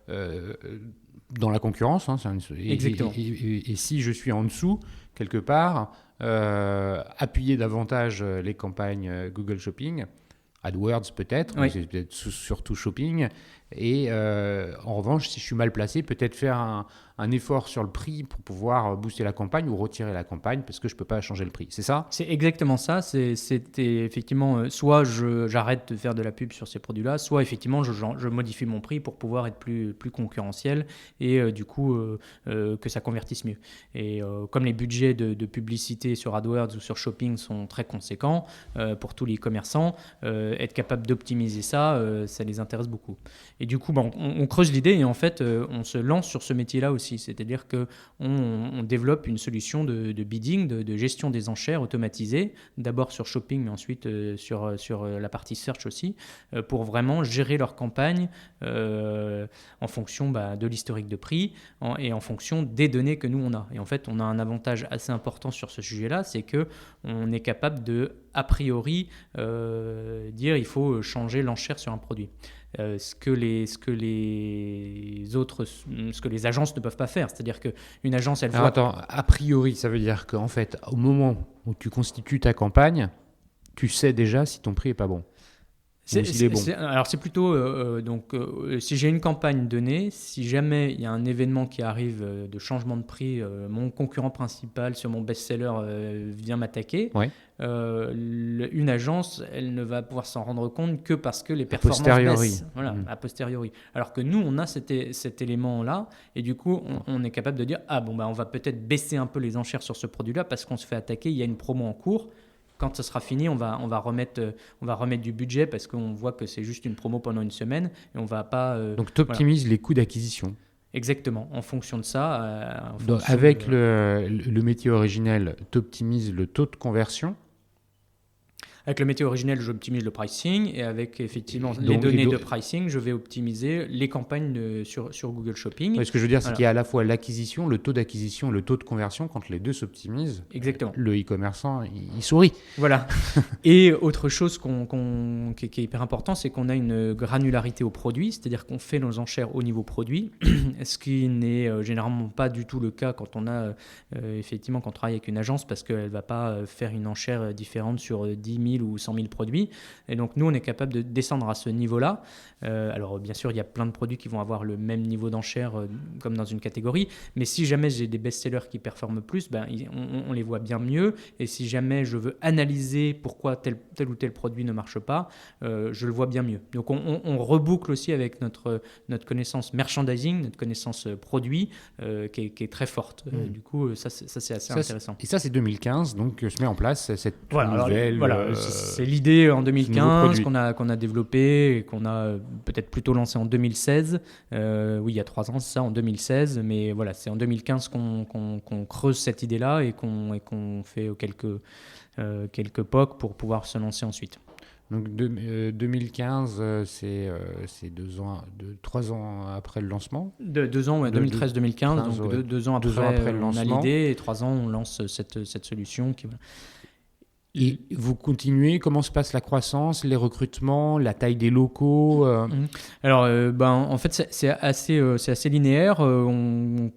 dans la concurrence. Exactement. Et si je suis en dessous, quelque part, appuyer davantage les campagnes Google Shopping, AdWords peut-être, mais c'est peut-être surtout Shopping, Et en revanche, si je suis mal placé, peut-être faire un effort sur le prix pour pouvoir booster la campagne ou retirer la campagne parce que je ne peux pas changer le prix. C'est ça ? C'est exactement ça. C'était effectivement, soit j'arrête de faire de la pub sur ces produits-là, soit effectivement je modifie mon prix pour pouvoir être plus concurrentiel et du coup que ça convertisse mieux. Et comme les budgets de publicité sur AdWords ou sur Shopping sont très conséquents pour tous les commerçants, être capable d'optimiser ça, ça les intéresse beaucoup. Et du coup, on creuse l'idée et en fait, on se lance sur ce métier-là aussi. C'est-à-dire qu'on développe une solution de bidding, de gestion des enchères automatisée, d'abord sur Shopping, mais ensuite sur la partie Search aussi, pour vraiment gérer leur campagne en fonction de l'historique de prix et en fonction des données que nous on a. Et en fait, on a un avantage assez important sur ce sujet-là, c'est qu'on est capable de, a priori, dire il faut changer l'enchère sur un produit. Ce que les agences ne peuvent pas faire. C'est-à-dire qu'une agence, elle voit... Attends, a priori, ça veut dire qu'en fait, au moment où tu constitues ta campagne, tu sais déjà si ton prix est pas bon. Alors c'est plutôt si j'ai une campagne donnée, si jamais il y a un événement qui arrive de changement de prix, mon concurrent principal sur mon best-seller vient m'attaquer, ouais. Une agence, elle ne va pouvoir s'en rendre compte que parce que les performances baissent. Voilà, a posteriori. Alors que nous, on a cet élément-là et du coup, on est capable de dire on va peut-être baisser un peu les enchères sur ce produit-là parce qu'on se fait attaquer, il y a une promo en cours. Quand ça sera fini, on va remettre du budget parce qu'on voit que c'est juste une promo pendant une semaine et on va pas. Donc, tu optimises les coûts d'acquisition. Exactement. En fonction de ça. Avec le métier originel, tu optimises le taux de conversion. Avec le métier originel, j'optimise le pricing et avec effectivement les données de pricing, je vais optimiser les campagnes sur Google Shopping. Ce que je veux dire, c'est qu'il y a à la fois l'acquisition, le taux d'acquisition, le taux de conversion. Quand les deux s'optimisent, exactement. Le e-commerçant, il sourit. Voilà. Et autre chose qui est hyper important, c'est qu'on a une granularité au produit, c'est-à-dire qu'on fait nos enchères au niveau produit, ce qui n'est généralement pas du tout le cas quand on a effectivement quand on travaille avec une agence parce qu'elle ne va pas faire une enchère différente sur 10 000 ou 100 000 produits. Et donc, nous, on est capable de descendre à ce niveau-là. Alors, bien sûr, il y a plein de produits qui vont avoir le même niveau d'enchère comme dans une catégorie. Mais si jamais j'ai des best-sellers qui performent plus, on les voit bien mieux. Et si jamais je veux analyser pourquoi tel ou tel produit ne marche pas, je le vois bien mieux. Donc, on reboucle aussi avec notre connaissance merchandising, notre connaissance produit qui est très forte. Du coup, ça c'est assez intéressant. Et ça, c'est 2015. Donc, se met en place cette nouvelle... C'est l'idée en 2015 qu'on a développé et qu'on a peut-être plutôt lancé en 2016. Oui, il y a 3 ans, c'est ça, en 2016. Mais voilà, c'est en 2015 qu'on creuse cette idée-là et qu'on fait quelques POC pour pouvoir se lancer ensuite. Donc 2015, c'est 3 ans après le lancement. 2 ans, 2013-2015, donc 2 ans après le lancement. On a l'idée et 3 ans, on lance cette solution qui... Et vous continuez, comment se passe la croissance, les recrutements, la taille des locaux Alors, en fait, c'est assez linéaire. On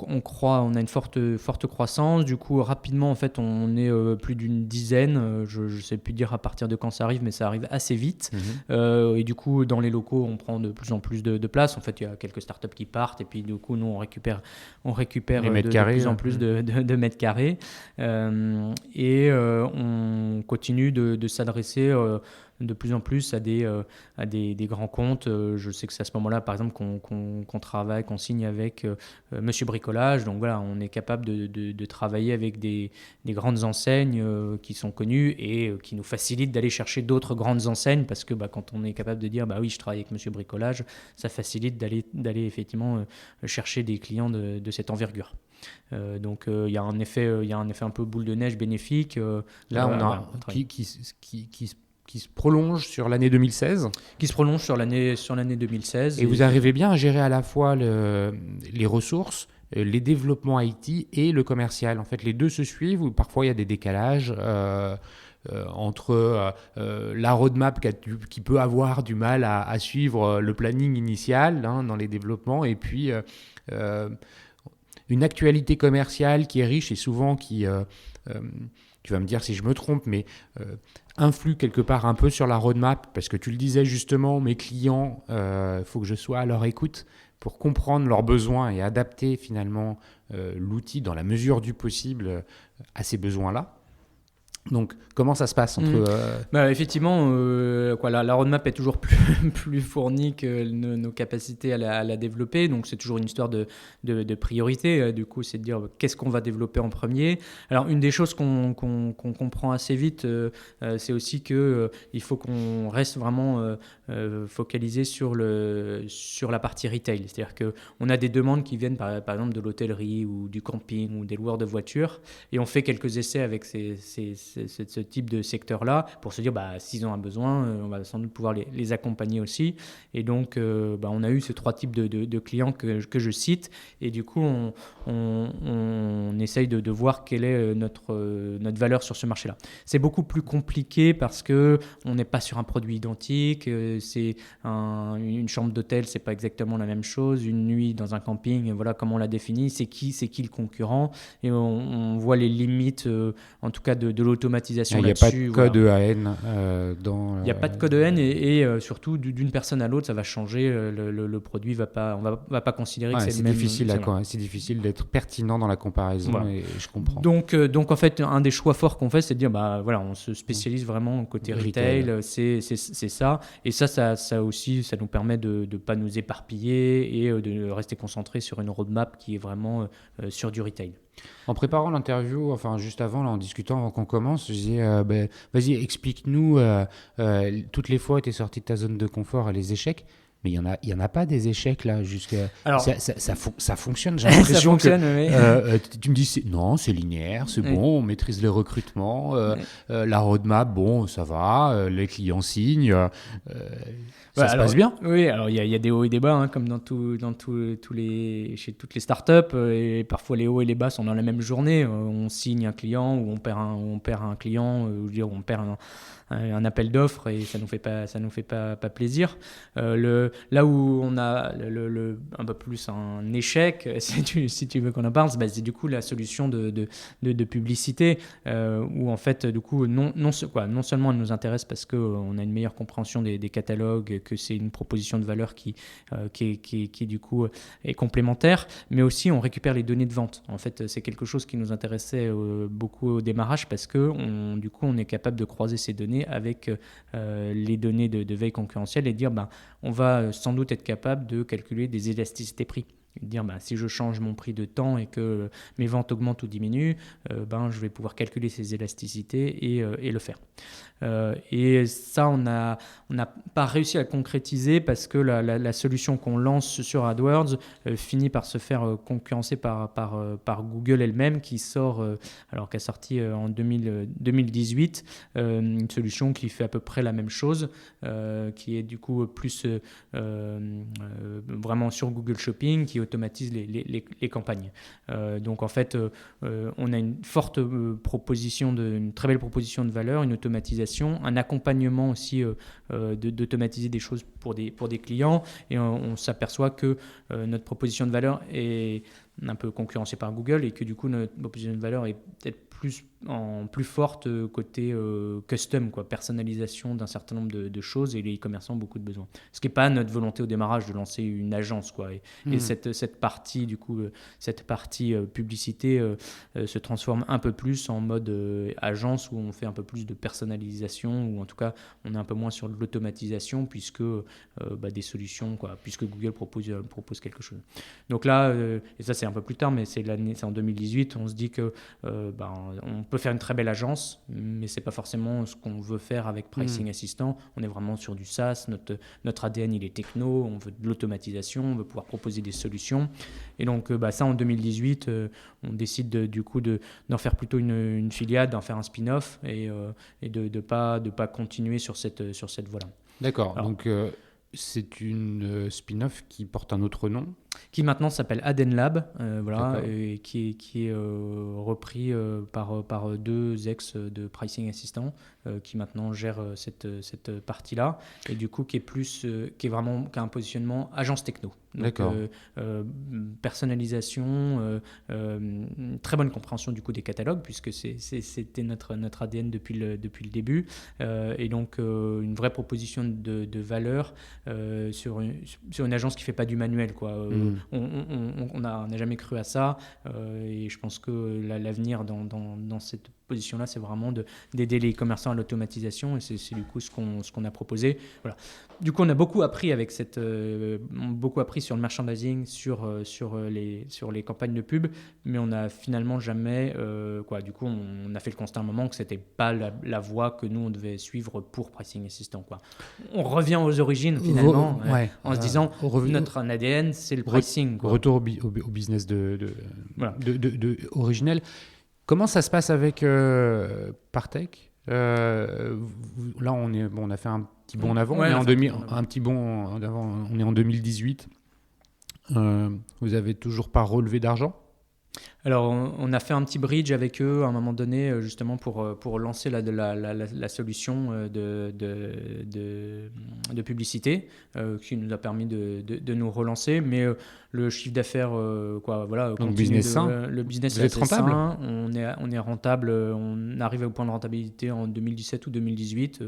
a une forte croissance. Du coup, rapidement, en fait, on est plus d'une dizaine. Je ne sais plus dire à partir de quand ça arrive, mais ça arrive assez vite. Et du coup, dans les locaux, on prend de plus en plus de place. En fait, il y a quelques startups qui partent. Et puis, du coup, nous, on récupère de plus en plus de mètres carrés. Et on continue de s'adresser de plus en plus à des grands comptes. Je sais que c'est à ce moment-là, par exemple, qu'on travaille, qu'on signe avec Monsieur Bricolage. Donc voilà, on est capable de travailler avec des grandes enseignes qui sont connues et qui nous facilitent d'aller chercher d'autres grandes enseignes parce que quand on est capable de dire oui, je travaille avec Monsieur Bricolage, ça facilite d'aller effectivement chercher des clients de cette envergure. Donc il y a un effet un peu boule de neige bénéfique. Là, on a qui se prolonge sur l'année 2016. Qui se prolonge sur l'année 2016. Et vous arrivez bien à gérer à la fois les ressources, les développements IT et le commercial. En fait, les deux se suivent ou parfois il y a des décalages entre la roadmap qui peut avoir du mal à suivre le planning initial dans les développements et puis une actualité commerciale qui est riche et souvent qui... tu vas me dire si je me trompe, mais influe quelque part un peu sur la roadmap, parce que tu le disais justement, mes clients, faut que je sois à leur écoute pour comprendre leurs besoins et adapter finalement l'outil dans la mesure du possible à ces besoins-là. Donc, comment ça se passe entre... Effectivement, la roadmap est toujours plus fournie que nos capacités à la développer. Donc, c'est toujours une histoire de priorité. Du coup, c'est de dire qu'est-ce qu'on va développer en premier. Alors, une des choses qu'on comprend assez vite, c'est aussi qu'il faut qu'on reste vraiment focalisé sur la partie retail. C'est-à-dire qu'on a des demandes qui viennent par exemple de l'hôtellerie ou du camping ou des loueurs de voitures. Et on fait quelques essais avec ce type de secteur-là pour se dire s'ils ont un besoin, on va sans doute pouvoir les accompagner aussi. Et donc, on a eu ces 3 types de clients que je cite. Et du coup, on essaye de voir quelle est notre valeur sur ce marché-là. C'est beaucoup plus compliqué parce qu'on n'est pas sur un produit identique. C'est une chambre d'hôtel, c'est pas exactement la même chose. Une nuit dans un camping, voilà comment on l'a défini. C'est qui le concurrent? Et on voit les limites, en tout cas de l'automatisation là-dessus. Il n'y a pas de code EAN dans... Il n'y a pas de code EAN et surtout d'une personne à l'autre, ça va changer. Le produit on va pas considérer que c'est le même. C'est difficile d'être pertinent dans la comparaison, voilà. Et je comprends. Donc en fait, un des choix forts qu'on fait, c'est de dire on se spécialise vraiment côté retail. C'est ça. Et ça aussi, ça nous permet de ne pas nous éparpiller et de rester concentré sur une roadmap qui est vraiment sur du retail. En préparant l'interview, enfin juste avant, là, en discutant avant qu'on commence, je disais vas-y, explique-nous toutes les fois où tu es sorti de ta zone de confort et les échecs. Mais il y en a pas des échecs là jusqu'à. Alors, ça fonctionne. J'ai l'impression que tu me dis non, c'est linéaire, c'est bon, on maîtrise les recrutements, la roadmap, bon, ça va, les clients signent. Ça se passe bien. Oui, alors il y a des hauts et des bas, comme chez toutes les startups, et parfois les hauts et les bas sont dans la même journée. On signe un client ou on perd un client, ou on perd un appel d'offres et ça nous fait pas plaisir. Là où on a un peu plus un échec, si tu veux qu'on en parle, c'est du coup la solution de publicité où en fait du coup non seulement elle nous intéresse parce qu'on a une meilleure compréhension des catalogues, que c'est une proposition de valeur qui du coup est complémentaire, mais aussi on récupère les données de vente. En fait, c'est quelque chose qui nous intéressait beaucoup au démarrage parce que du coup on est capable de croiser ces données avec les données de veille concurrentielle et dire on va sans doute être capable de calculer des élasticités prix. Dire si je change mon prix de temps et que mes ventes augmentent ou diminuent, je vais pouvoir calculer ces élasticités et le faire. Et ça, on n'a pas réussi à concrétiser parce que la solution qu'on lance sur AdWords finit par se faire concurrencer par Google elle-même qui sort, alors qu'elle a sorti en 2018, une solution qui fait à peu près la même chose, qui est du coup plus vraiment sur Google Shopping, qui automatise les campagnes. Donc en fait, on a une très belle proposition de valeur, une automatisation, un accompagnement aussi d'automatiser des choses pour des clients, et on s'aperçoit que notre proposition de valeur est un peu concurrencée par Google et que du coup notre proposition de valeur est peut-être plus forte côté custom, personnalisation d'un certain nombre de choses, et les e-commerçants ont beaucoup de besoins. Ce qui n'est pas notre volonté au démarrage de lancer une agence, et cette partie du coup, cette partie publicité se transforme un peu plus en mode agence où on fait un peu plus de personnalisation, ou en tout cas on est un peu moins sur de l'automatisation puisque des solutions, puisque Google propose quelque chose. Donc là, et ça c'est un peu plus tard, mais c'est en 2018, on se dit que on peut faire une très belle agence, mais c'est pas forcément ce qu'on veut faire avec Pricing Assistant. On est vraiment sur du SaaS, notre ADN il est techno, on veut de l'automatisation, on veut pouvoir proposer des solutions. Et donc ça en 2018, on décide d'en faire plutôt une filiale, d'en faire un spin-off et de pas continuer sur cette voie-là. D'accord. Alors, donc c'est une spin-off qui porte un autre nom. qui maintenant s'appelle Adenlab, voilà, et qui est repris par deux ex de Pricing Assistant qui maintenant gèrent cette partie-là, et du coup qui est vraiment qui a un positionnement agence techno. Donc personnalisation, très bonne compréhension du coup des catalogues, puisque c'était notre ADN depuis le début, et donc une vraie proposition de valeur sur une agence qui fait pas du manuel, quoi. On n'a jamais cru à ça, et je pense que l'avenir dans cette position-là, c'est vraiment d'aider les commerçants à l'automatisation, et c'est du coup ce qu'on a proposé. Voilà. Du coup, on a beaucoup appris sur le merchandising, sur les campagnes de pub, mais on n'a finalement jamais, du coup, on a fait le constat à un moment que c'était pas la voie que nous on devait suivre pour Pricing Assistant, quoi. On revient aux origines finalement, en se disant notre ADN, c'est le pricing, quoi. Retour au business originel. Comment ça se passe avec Partech? Là, on a fait un petit bond en avant. On est en 2018. Vous avez toujours pas relevé d'argent? Alors, on a fait un petit bridge avec eux à un moment donné, justement pour lancer la solution de publicité, qui nous a permis de nous relancer. Mais le chiffre d'affaires, donc business sain. Le business est rentable. Sain. On est rentable. On arrive au point de rentabilité en 2017 ou 2018,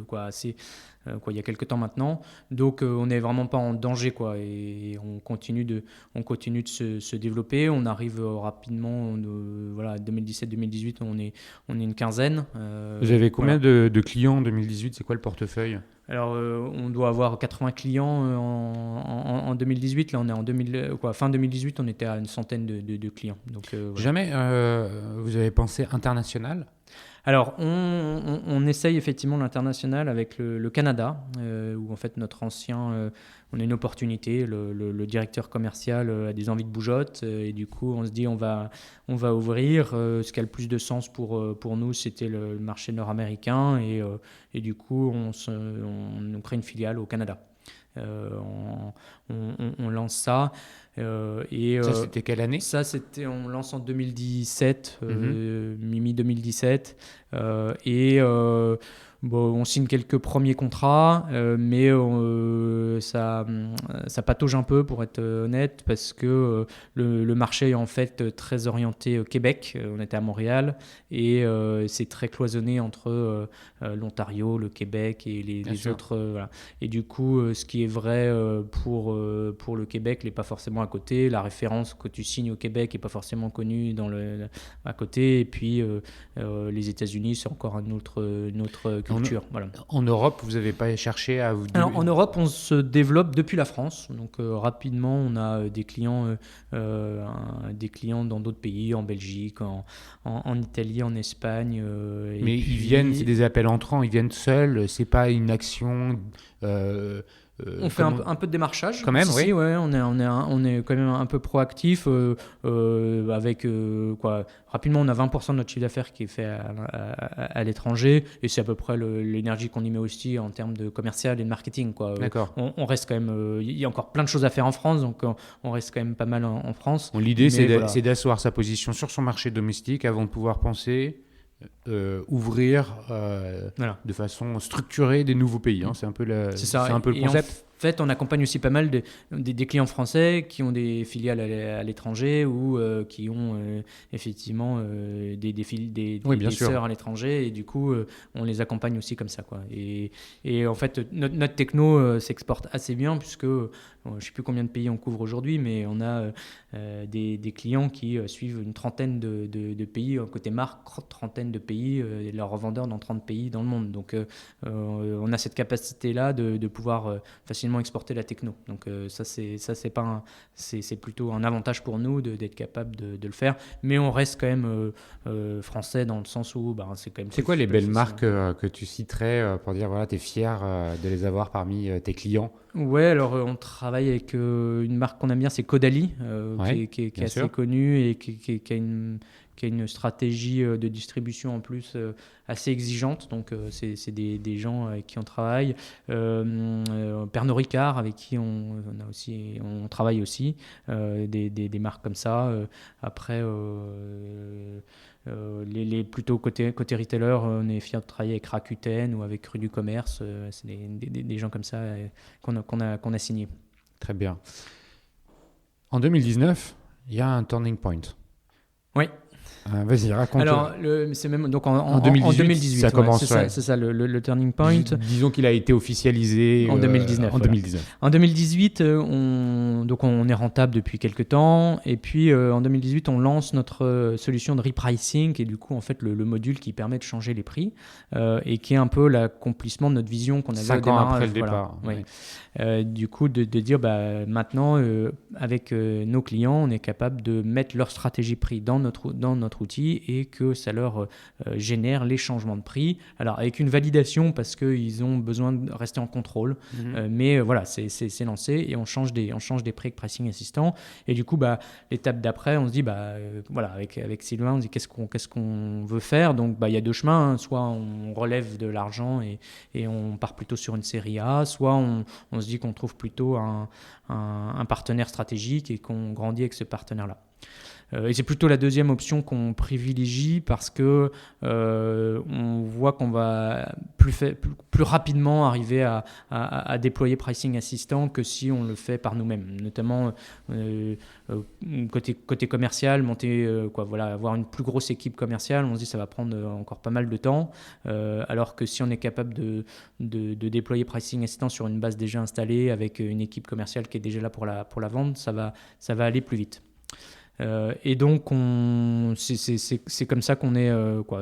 il y a quelques temps maintenant. Donc on n'est vraiment pas en danger, quoi, et on continue de se développer. On arrive rapidement, 2017-2018, on est une quinzaine. Vous avez combien de clients en 2018? C'est quoi le portefeuille? Alors, on doit avoir 80 clients en 2018. Là, on est fin 2018, on était à une centaine de clients. Donc, Jamais vous avez pensé international? Alors, on essaye effectivement l'international avec le Canada, où en fait on a une opportunité. Le directeur commercial a des envies de bougeotte, et du coup on se dit on va ouvrir. Ce qui a le plus de sens pour nous, c'était le marché nord-américain, et du coup on crée une filiale au Canada. On lance ça. Ça, c'était quelle année? Ça, on lance en 2017, mi-2017. On signe quelques premiers contrats, mais ça patauge un peu, pour être honnête, parce que le marché est en fait très orienté Québec. On était à Montréal, et c'est très cloisonné entre l'Ontario, le Québec et les autres. Voilà. Et du coup, ce qui est vrai pour le Québec n'est pas forcément à côté. La référence que tu signes au Québec n'est pas forcément connue à côté. Et puis, les États-Unis, c'est encore une autre culture. Voilà. En Europe, vous n'avez pas cherché à vous... Alors, en Europe, on se développe depuis la France. Donc, rapidement, on a des clients dans d'autres pays, en Belgique, en Italie, en Espagne. Mais ils viennent, c'est des appels entrants, ils viennent seuls, c'est pas une action... on fait un peu de démarchage. Quand même, oui. Ouais, on est quand même un peu proactif, avec rapidement, on a 20% de notre chiffre d'affaires qui est fait à l'étranger, et c'est à peu près l'énergie qu'on y met aussi en termes de commercial et de marketing, quoi. D'accord. On reste quand même, il y a encore plein de choses à faire en France, donc on reste quand même pas mal en France. Bon, l'idée, c'est d'asseoir sa position sur son marché domestique avant de pouvoir penser ouvrir de façon structurée des nouveaux pays. C'est un peu le concept. En fait, on accompagne aussi pas mal des clients français qui ont des filiales à l'étranger, ou qui ont effectivement des sœurs à l'étranger, et du coup, on les accompagne aussi comme ça, quoi. Et en fait, notre techno s'exporte assez bien, puisque je ne sais plus combien de pays on couvre aujourd'hui, mais on a des clients qui suivent une trentaine de pays, côté marque, trentaine de pays, et leurs revendeurs dans 30 pays dans le monde. Donc, on a cette capacité-là de pouvoir facilement exporter la techno. Donc, c'est plutôt un avantage pour nous d'être capable de le faire. Mais on reste quand même français, dans le sens où c'est quand même... C'est quoi les belles marques que tu citerais pour dire, voilà, tu es fier de les avoir parmi tes clients? Ouais, alors on travaille avec une marque qu'on aime bien, c'est Caudalie, Ouais, qui est bien assez sûr. connue et qui a une stratégie de distribution en plus assez exigeante. Donc c'est des gens avec qui on travaille. Pernod Ricard, avec qui on travaille aussi, des marques comme ça. Après, les plutôt côté retailer, on est fiers de travailler avec Rakuten ou avec Rue du Commerce. C'est des gens comme ça qu'on a signé. Très bien. En 2019, il y a un turning point. Oui. Vas-y, raconte. Alors, c'est même donc En en 2018, 2018, ça ouais, commence, ouais. c'est ça le turning point. Disons qu'il a été officialisé En 2019, en voilà. 2019. En 2018, donc on est rentable depuis quelques temps. Et puis en 2018, on lance notre solution de repricing, qui est du coup en fait le module qui permet de changer les prix et qui est un peu l'accomplissement de notre vision qu'on avait au 5 ans après démarrage. le Voilà. départ. Oui. Ouais. Du coup, de dire maintenant, avec nos clients, on est capable de mettre leur stratégie prix dans notre outil et que ça leur génère les changements de prix. Alors, avec une validation parce qu'ils ont besoin de rester en contrôle. Mais voilà, c'est lancé et on change des prix avec Pricing Assistant. Et du coup, l'étape d'après, on se dit, voilà, avec Sylvain, on se dit qu'est-ce qu'on veut faire. Donc, il y a deux chemins, hein. Soit on relève de l'argent et on part plutôt sur une série A, soit on se dit qu'on trouve plutôt un partenaire stratégique et qu'on grandit avec ce partenaire-là. Et c'est plutôt la deuxième option qu'on privilégie parce que on voit qu'on va plus rapidement arriver à déployer Pricing Assistant que si on le fait par nous-mêmes. Notamment côté commercial, avoir une plus grosse équipe commerciale, on se dit que ça va prendre encore pas mal de temps. Alors que si on est capable de déployer Pricing Assistant sur une base déjà installée avec une équipe commerciale qui est déjà là pour la vente, ça va aller plus vite. Et donc, c'est comme ça qu'on est,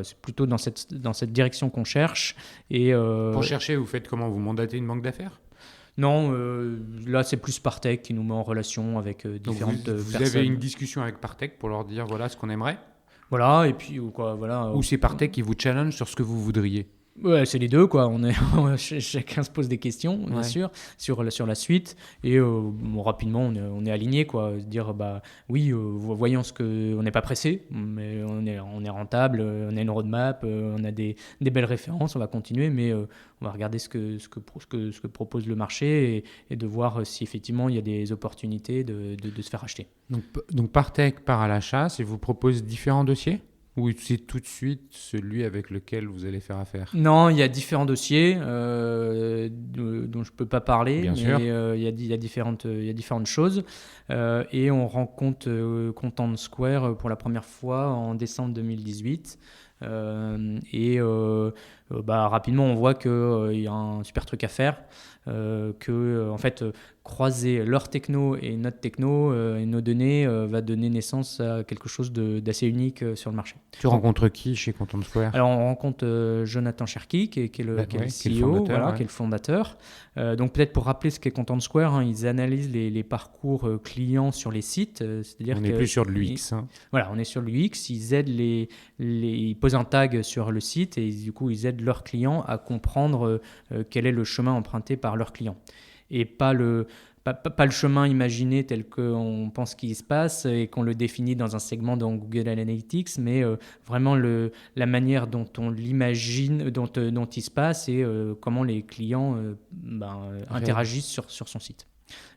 c'est plutôt dans cette direction qu'on cherche. Et, Pour chercher, vous faites comment? Vous mandatez une banque d'affaires? non, là, c'est plus Partech qui nous met en relation avec différentes Donc vous personnes. avez une discussion avec Partech pour leur dire voilà ce qu'on aimerait? Voilà, et puis, voilà. Ou c'est Partech qui vous challenge sur ce que vous voudriez? Ouais, c'est les deux, quoi. Chacun se pose des questions, bien Ouais. sûr, sur la suite. Et rapidement, on est aligné, quoi. Se dire, oui, voyons on n'est pas pressé, mais on est rentable, on a une roadmap, on a des belles références, on va continuer, mais on va regarder ce que propose le marché et de voir si effectivement il y a des opportunités de se faire acheter. Donc Partech part à la chasse et vous propose différents dossiers? Ou c'est tout de suite celui avec lequel vous allez faire affaire? Non, il y a différents dossiers dont je ne peux pas parler, Bien mais sûr. il y a différentes choses. Et on rencontre Content Square pour la première fois en décembre 2018. Rapidement, on voit qu'il y a un super truc à faire. En fait, croiser leur techno et notre techno et nos données va donner naissance à quelque chose d'assez unique sur le marché. Tu rencontres qui chez Content Square? Alors, on rencontre Jonathan Cherki, qui est le CEO, qui est le fondateur. Donc, peut-être pour rappeler ce qu'est Content Square, hein, ils analysent les parcours clients sur les sites. C'est-à-dire on n'est plus sur de l'UX. Voilà, on est sur l'UX. Ils aident ils posent un tag sur le site et du coup, ils aident leurs clients à comprendre quel est le chemin emprunté par leurs clients. Et pas le chemin imaginé tel qu'on pense qu'il se passe et qu'on le définit dans un segment dans Google Analytics, mais vraiment la manière dont on l'imagine, dont il se passe et comment les clients interagissent sur son site.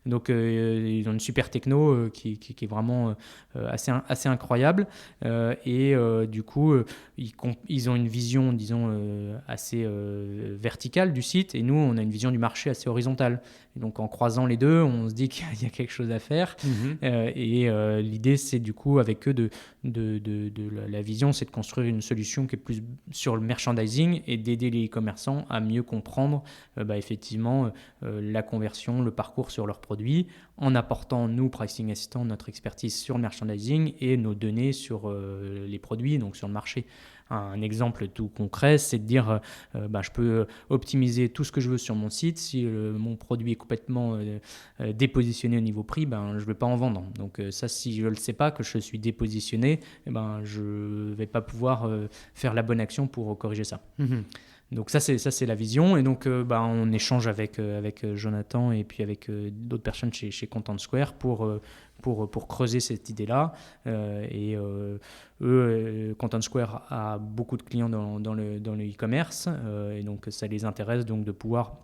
Donc ils ont une super techno qui est vraiment assez incroyable du coup ils ont une vision, disons, assez verticale du site et nous on a une vision du marché assez horizontale. Et donc en croisant les deux, on se dit qu'il y a quelque chose à faire. L'idée c'est du coup avec eux la vision, c'est de construire une solution qui est plus sur le merchandising et d'aider les commerçants à mieux comprendre effectivement la conversion, le parcours sur leurs produits, en apportant nous, Pricing Assistant, notre expertise sur le merchandising et nos données sur les produits, donc sur le marché. Un exemple tout concret, c'est de dire je peux optimiser tout ce que je veux sur mon site. Si mon produit est complètement dépositionné au niveau prix, je ne vais pas en vendre. Donc ça, si je ne le sais pas, que je suis dépositionné, je ne vais pas pouvoir faire la bonne action pour corriger ça. Donc ça c'est la vision, et donc on échange avec Jonathan et puis avec d'autres personnes chez Content Square pour creuser cette idée-là. Content Square a beaucoup de clients dans le e-commerce, et donc ça les intéresse donc de pouvoir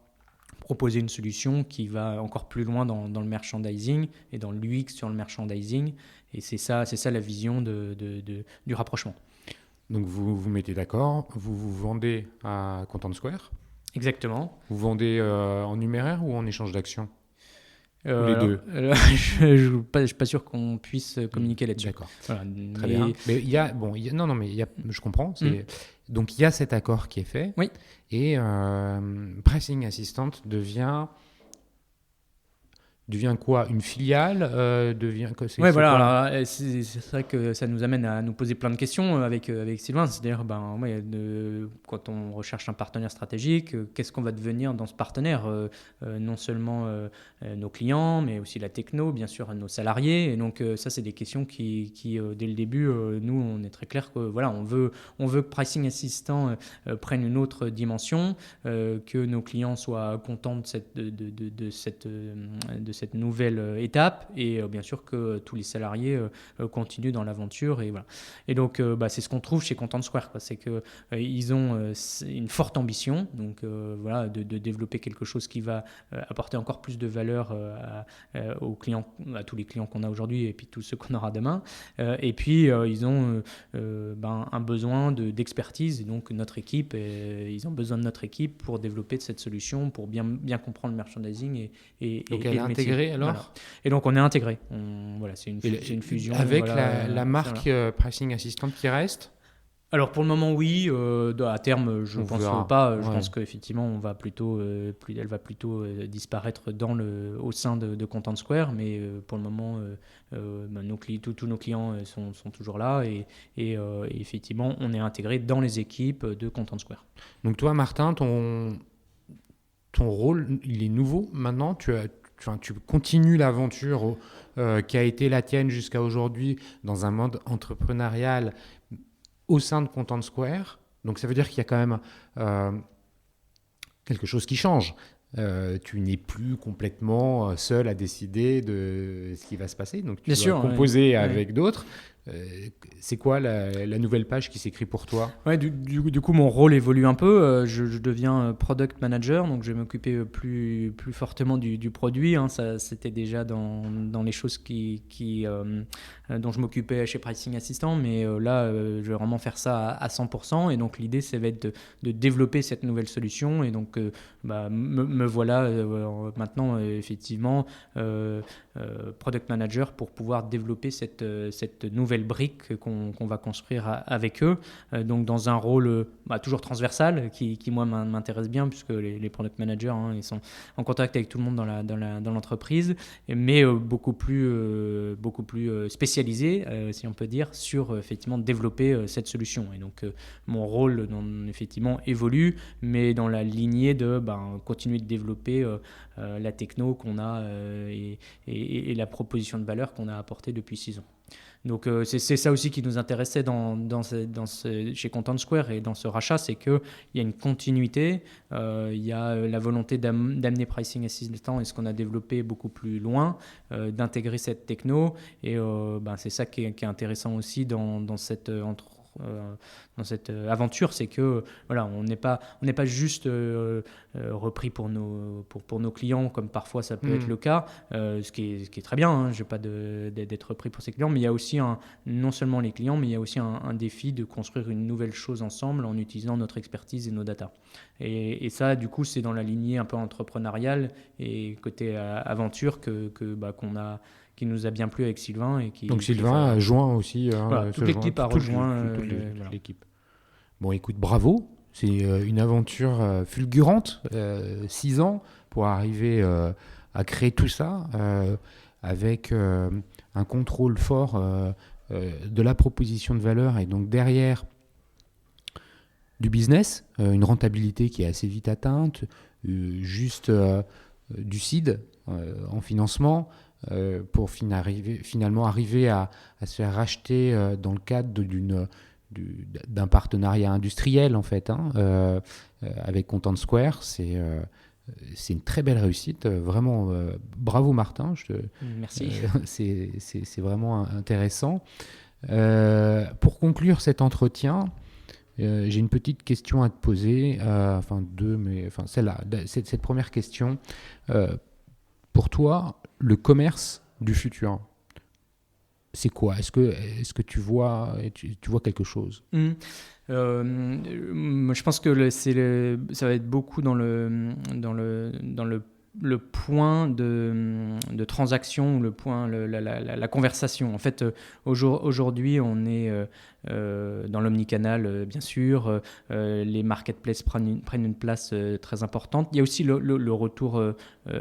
proposer une solution qui va encore plus loin dans le merchandising et dans l'UX sur le merchandising. Et c'est ça la vision du rapprochement. Donc vous vous mettez d'accord, vous vendez à Content Square. Exactement. Vous vendez en numéraire ou en échange d'actions? Les deux. Je ne suis pas sûr qu'on puisse communiquer là-dessus. D'accord. Voilà. Très bien. Mais je comprends. Donc il y a cet accord qui est fait. Oui. Et Pricing Assistant devient quoi? Une filiale Oui, voilà. Alors, c'est vrai que ça nous amène à nous poser plein de questions avec Sylvain. C'est-à-dire, quand on recherche un partenaire stratégique, qu'est-ce qu'on va devenir dans ce partenaire? Non seulement nos clients, mais aussi la techno, bien sûr, nos salariés. Et donc, ça, c'est des questions qui dès le début, nous, on est très clair que voilà, on veut que Pricing Assistant prenne une autre dimension, que nos clients soient contents de cette nouvelle étape, et bien sûr que tous les salariés continuent dans l'aventure, et voilà. Et donc c'est ce qu'on trouve chez Content Square, quoi. C'est que ils ont une forte ambition, donc voilà, de développer quelque chose qui va apporter encore plus de valeur aux clients, à tous les clients qu'on a aujourd'hui et puis tous ceux qu'on aura demain. Et puis ils ont un besoin d'expertise, et donc notre équipe, ils ont besoin de notre équipe pour développer cette solution, pour bien comprendre le merchandising et donc et elle est le métier. intégrée alors. Voilà. Et donc on est intégré. C'est une fusion avec la marque Pricing Assistant qui reste. Alors pour le moment oui, à terme je pense pas. Je pense qu'effectivement elle va plutôt disparaître au sein de Content Square, mais pour le moment tous nos clients sont toujours là, et effectivement on est intégré dans les équipes de Content Square. Donc toi Martin, ton rôle il est nouveau maintenant. Tu continues l'aventure qui a été la tienne jusqu'à aujourd'hui dans un monde entrepreneurial au sein de Content Square. Donc ça veut dire qu'il y a quand même quelque chose qui change. Tu n'es plus complètement seul à décider de ce qui va se passer. Donc tu dois composer avec d'autres. C'est quoi la nouvelle page qui s'écrit pour toi? Du coup, mon rôle évolue un peu. Je deviens product manager, donc je vais m'occuper plus fortement du produit. Ça, c'était déjà dans les choses dont je m'occupais chez Pricing Assistant, mais là, je vais vraiment faire ça à 100%. Et donc, l'idée, ça va être de développer cette nouvelle solution. Et donc, me voilà maintenant, effectivement, product manager pour pouvoir développer cette nouvelle brique qu'on va construire avec eux, donc dans un rôle toujours transversal qui moi m'intéresse bien, puisque les product managers ils sont en contact avec tout le monde dans l'entreprise, mais beaucoup plus spécialisé, si on peut dire, sur effectivement développer cette solution. Et donc mon rôle effectivement évolue, mais dans la lignée de continuer de développer la techno qu'on a et la proposition de valeur qu'on a apportée depuis 6 ans. Donc c'est ça aussi qui nous intéressait chez Content Square et dans ce rachat, c'est qu'il y a une continuité, il y a la volonté d'amener Pricing Assistant et ce qu'on a développé beaucoup plus loin, d'intégrer cette techno, et c'est ça qui est intéressant aussi dans cette aventure, c'est que voilà, on n'est pas juste repris pour nos clients, comme parfois ça peut être le cas, ce qui est très bien, j'ai pas d'être repris pour ses clients, mais il y a aussi non seulement les clients, mais il y a aussi un défi de construire une nouvelle chose ensemble en utilisant notre expertise et nos data. Et ça, du coup, c'est dans la lignée un peu entrepreneuriale et côté aventure qu'on a, qui nous a bien plu avec Sylvain. Donc Sylvain a joint aussi. Toute l'équipe a rejoint l'équipe. Bon, écoute, bravo. C'est une aventure fulgurante. 6 ans pour arriver à créer tout ça avec un contrôle fort de la proposition de valeur, et donc derrière du business, une rentabilité qui est assez vite atteinte, juste du seed en financement, pour finalement arriver à se faire racheter dans le cadre d'un partenariat industriel en fait, avec Content Square. C'est une très belle réussite, vraiment bravo Martin. Merci. C'est vraiment intéressant. Pour conclure cet entretien, j'ai une petite question à te poser, celle-là, cette première question. Pour toi, le commerce du futur, c'est quoi ? Est-ce que tu vois quelque chose ? Je pense que ça va être beaucoup dans le point de transaction, la conversation. En fait, aujourd'hui, on est dans l'omnicanal, bien sûr. Les marketplaces prennent une place très importante. Il y a aussi le retour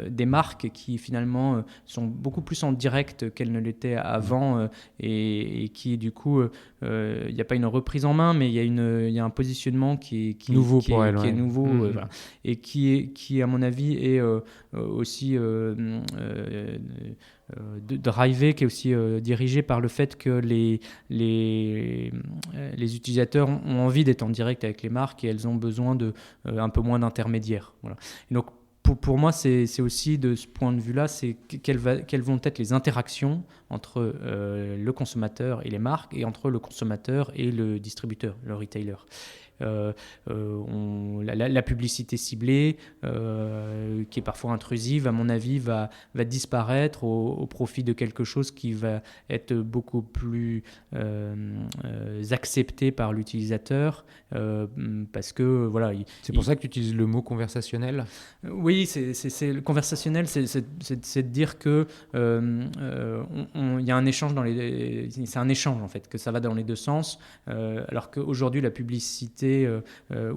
des marques qui, finalement, sont beaucoup plus en direct qu'elles ne l'étaient avant et qui, du coup, il n'y a pas une reprise en main, mais il y a un positionnement qui est nouveau pour elles, est nouveau, voilà, et qui, à mon avis, est aussi drivé, qui est aussi dirigé par le fait que les utilisateurs ont envie d'être en direct avec les marques et elles ont besoin de un peu moins d'intermédiaires. Voilà. Et donc, pour moi, c'est aussi de ce point de vue-là, c'est quelles vont être les interactions entre le consommateur et les marques, et entre le consommateur et le distributeur, le retailer. La publicité ciblée, qui est parfois intrusive, à mon avis, va disparaître au profit de quelque chose qui va être beaucoup plus accepté par l'utilisateur, parce que voilà. C'est pour ça que tu utilises le mot conversationnel ? Oui, c'est le conversationnel, c'est de dire que il y a un échange c'est un échange en fait, que ça va dans les deux sens, alors qu'aujourd'hui la publicité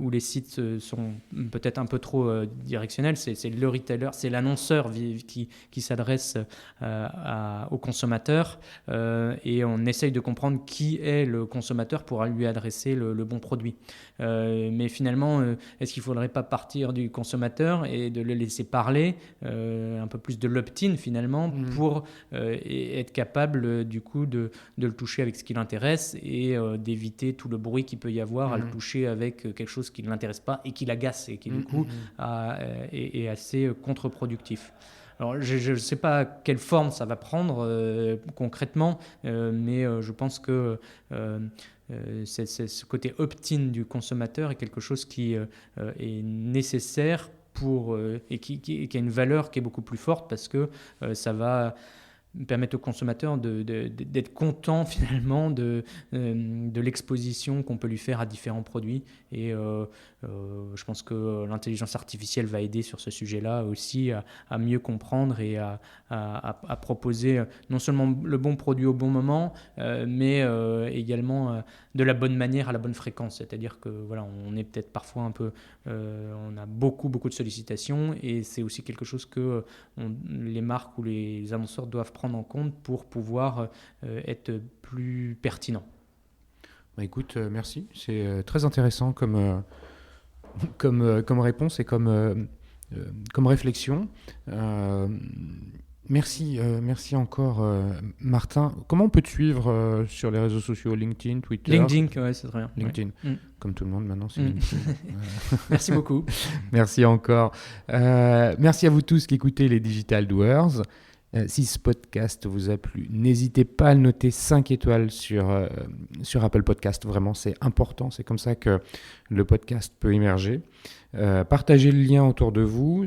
où les sites sont peut-être un peu trop directionnels, c'est le retailer, c'est l'annonceur qui s'adresse au consommateur, et on essaye de comprendre qui est le consommateur pour lui adresser le bon produit. Mais finalement, est-ce qu'il ne faudrait pas partir du consommateur et de le laisser parler, un peu plus de l'opt-in finalement, pour être capable du coup de le toucher avec ce qui l'intéresse et d'éviter tout le bruit qu'il peut y avoir à le toucher avec quelque chose qui ne l'intéresse pas et qui l'agace et qui du coup est assez contre-productif. Alors, je ne sais pas quelle forme ça va prendre concrètement, mais je pense que ce côté opt-in du consommateur est quelque chose qui est nécessaire et qui a une valeur qui est beaucoup plus forte, parce que ça va permettre au consommateur d'être content finalement de l'exposition qu'on peut lui faire à différents produits. Et je pense que l'intelligence artificielle va aider sur ce sujet-là aussi à mieux comprendre et à proposer non seulement le bon produit au bon moment, mais également de la bonne manière à la bonne fréquence. C'est-à-dire que voilà, on est peut-être parfois un peu, on a beaucoup de sollicitations, et c'est aussi quelque chose que les marques ou les annonceurs doivent prendre en compte pour pouvoir être plus pertinents. Bah écoute, merci. C'est très intéressant comme réponse et comme réflexion. Merci encore, Martin. Comment on peut te suivre sur les réseaux sociaux, LinkedIn, Twitter ? LinkedIn, ouais, c'est très bien. LinkedIn, ouais. Comme tout le monde maintenant, c'est LinkedIn. Merci beaucoup. Merci encore. Merci à vous tous qui écoutez les Digital Doers. Si ce podcast vous a plu, n'hésitez pas à le noter 5 étoiles sur Apple Podcast. Vraiment, c'est important. C'est comme ça que le podcast peut émerger. Partagez le lien autour de vous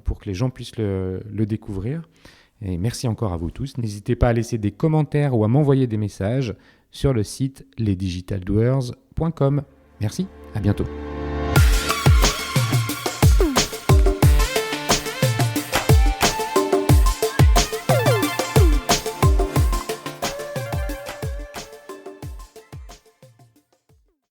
pour que les gens puissent le découvrir. Et merci encore à vous tous. N'hésitez pas à laisser des commentaires ou à m'envoyer des messages sur le site lesdigitaldoers.com. Merci, à bientôt.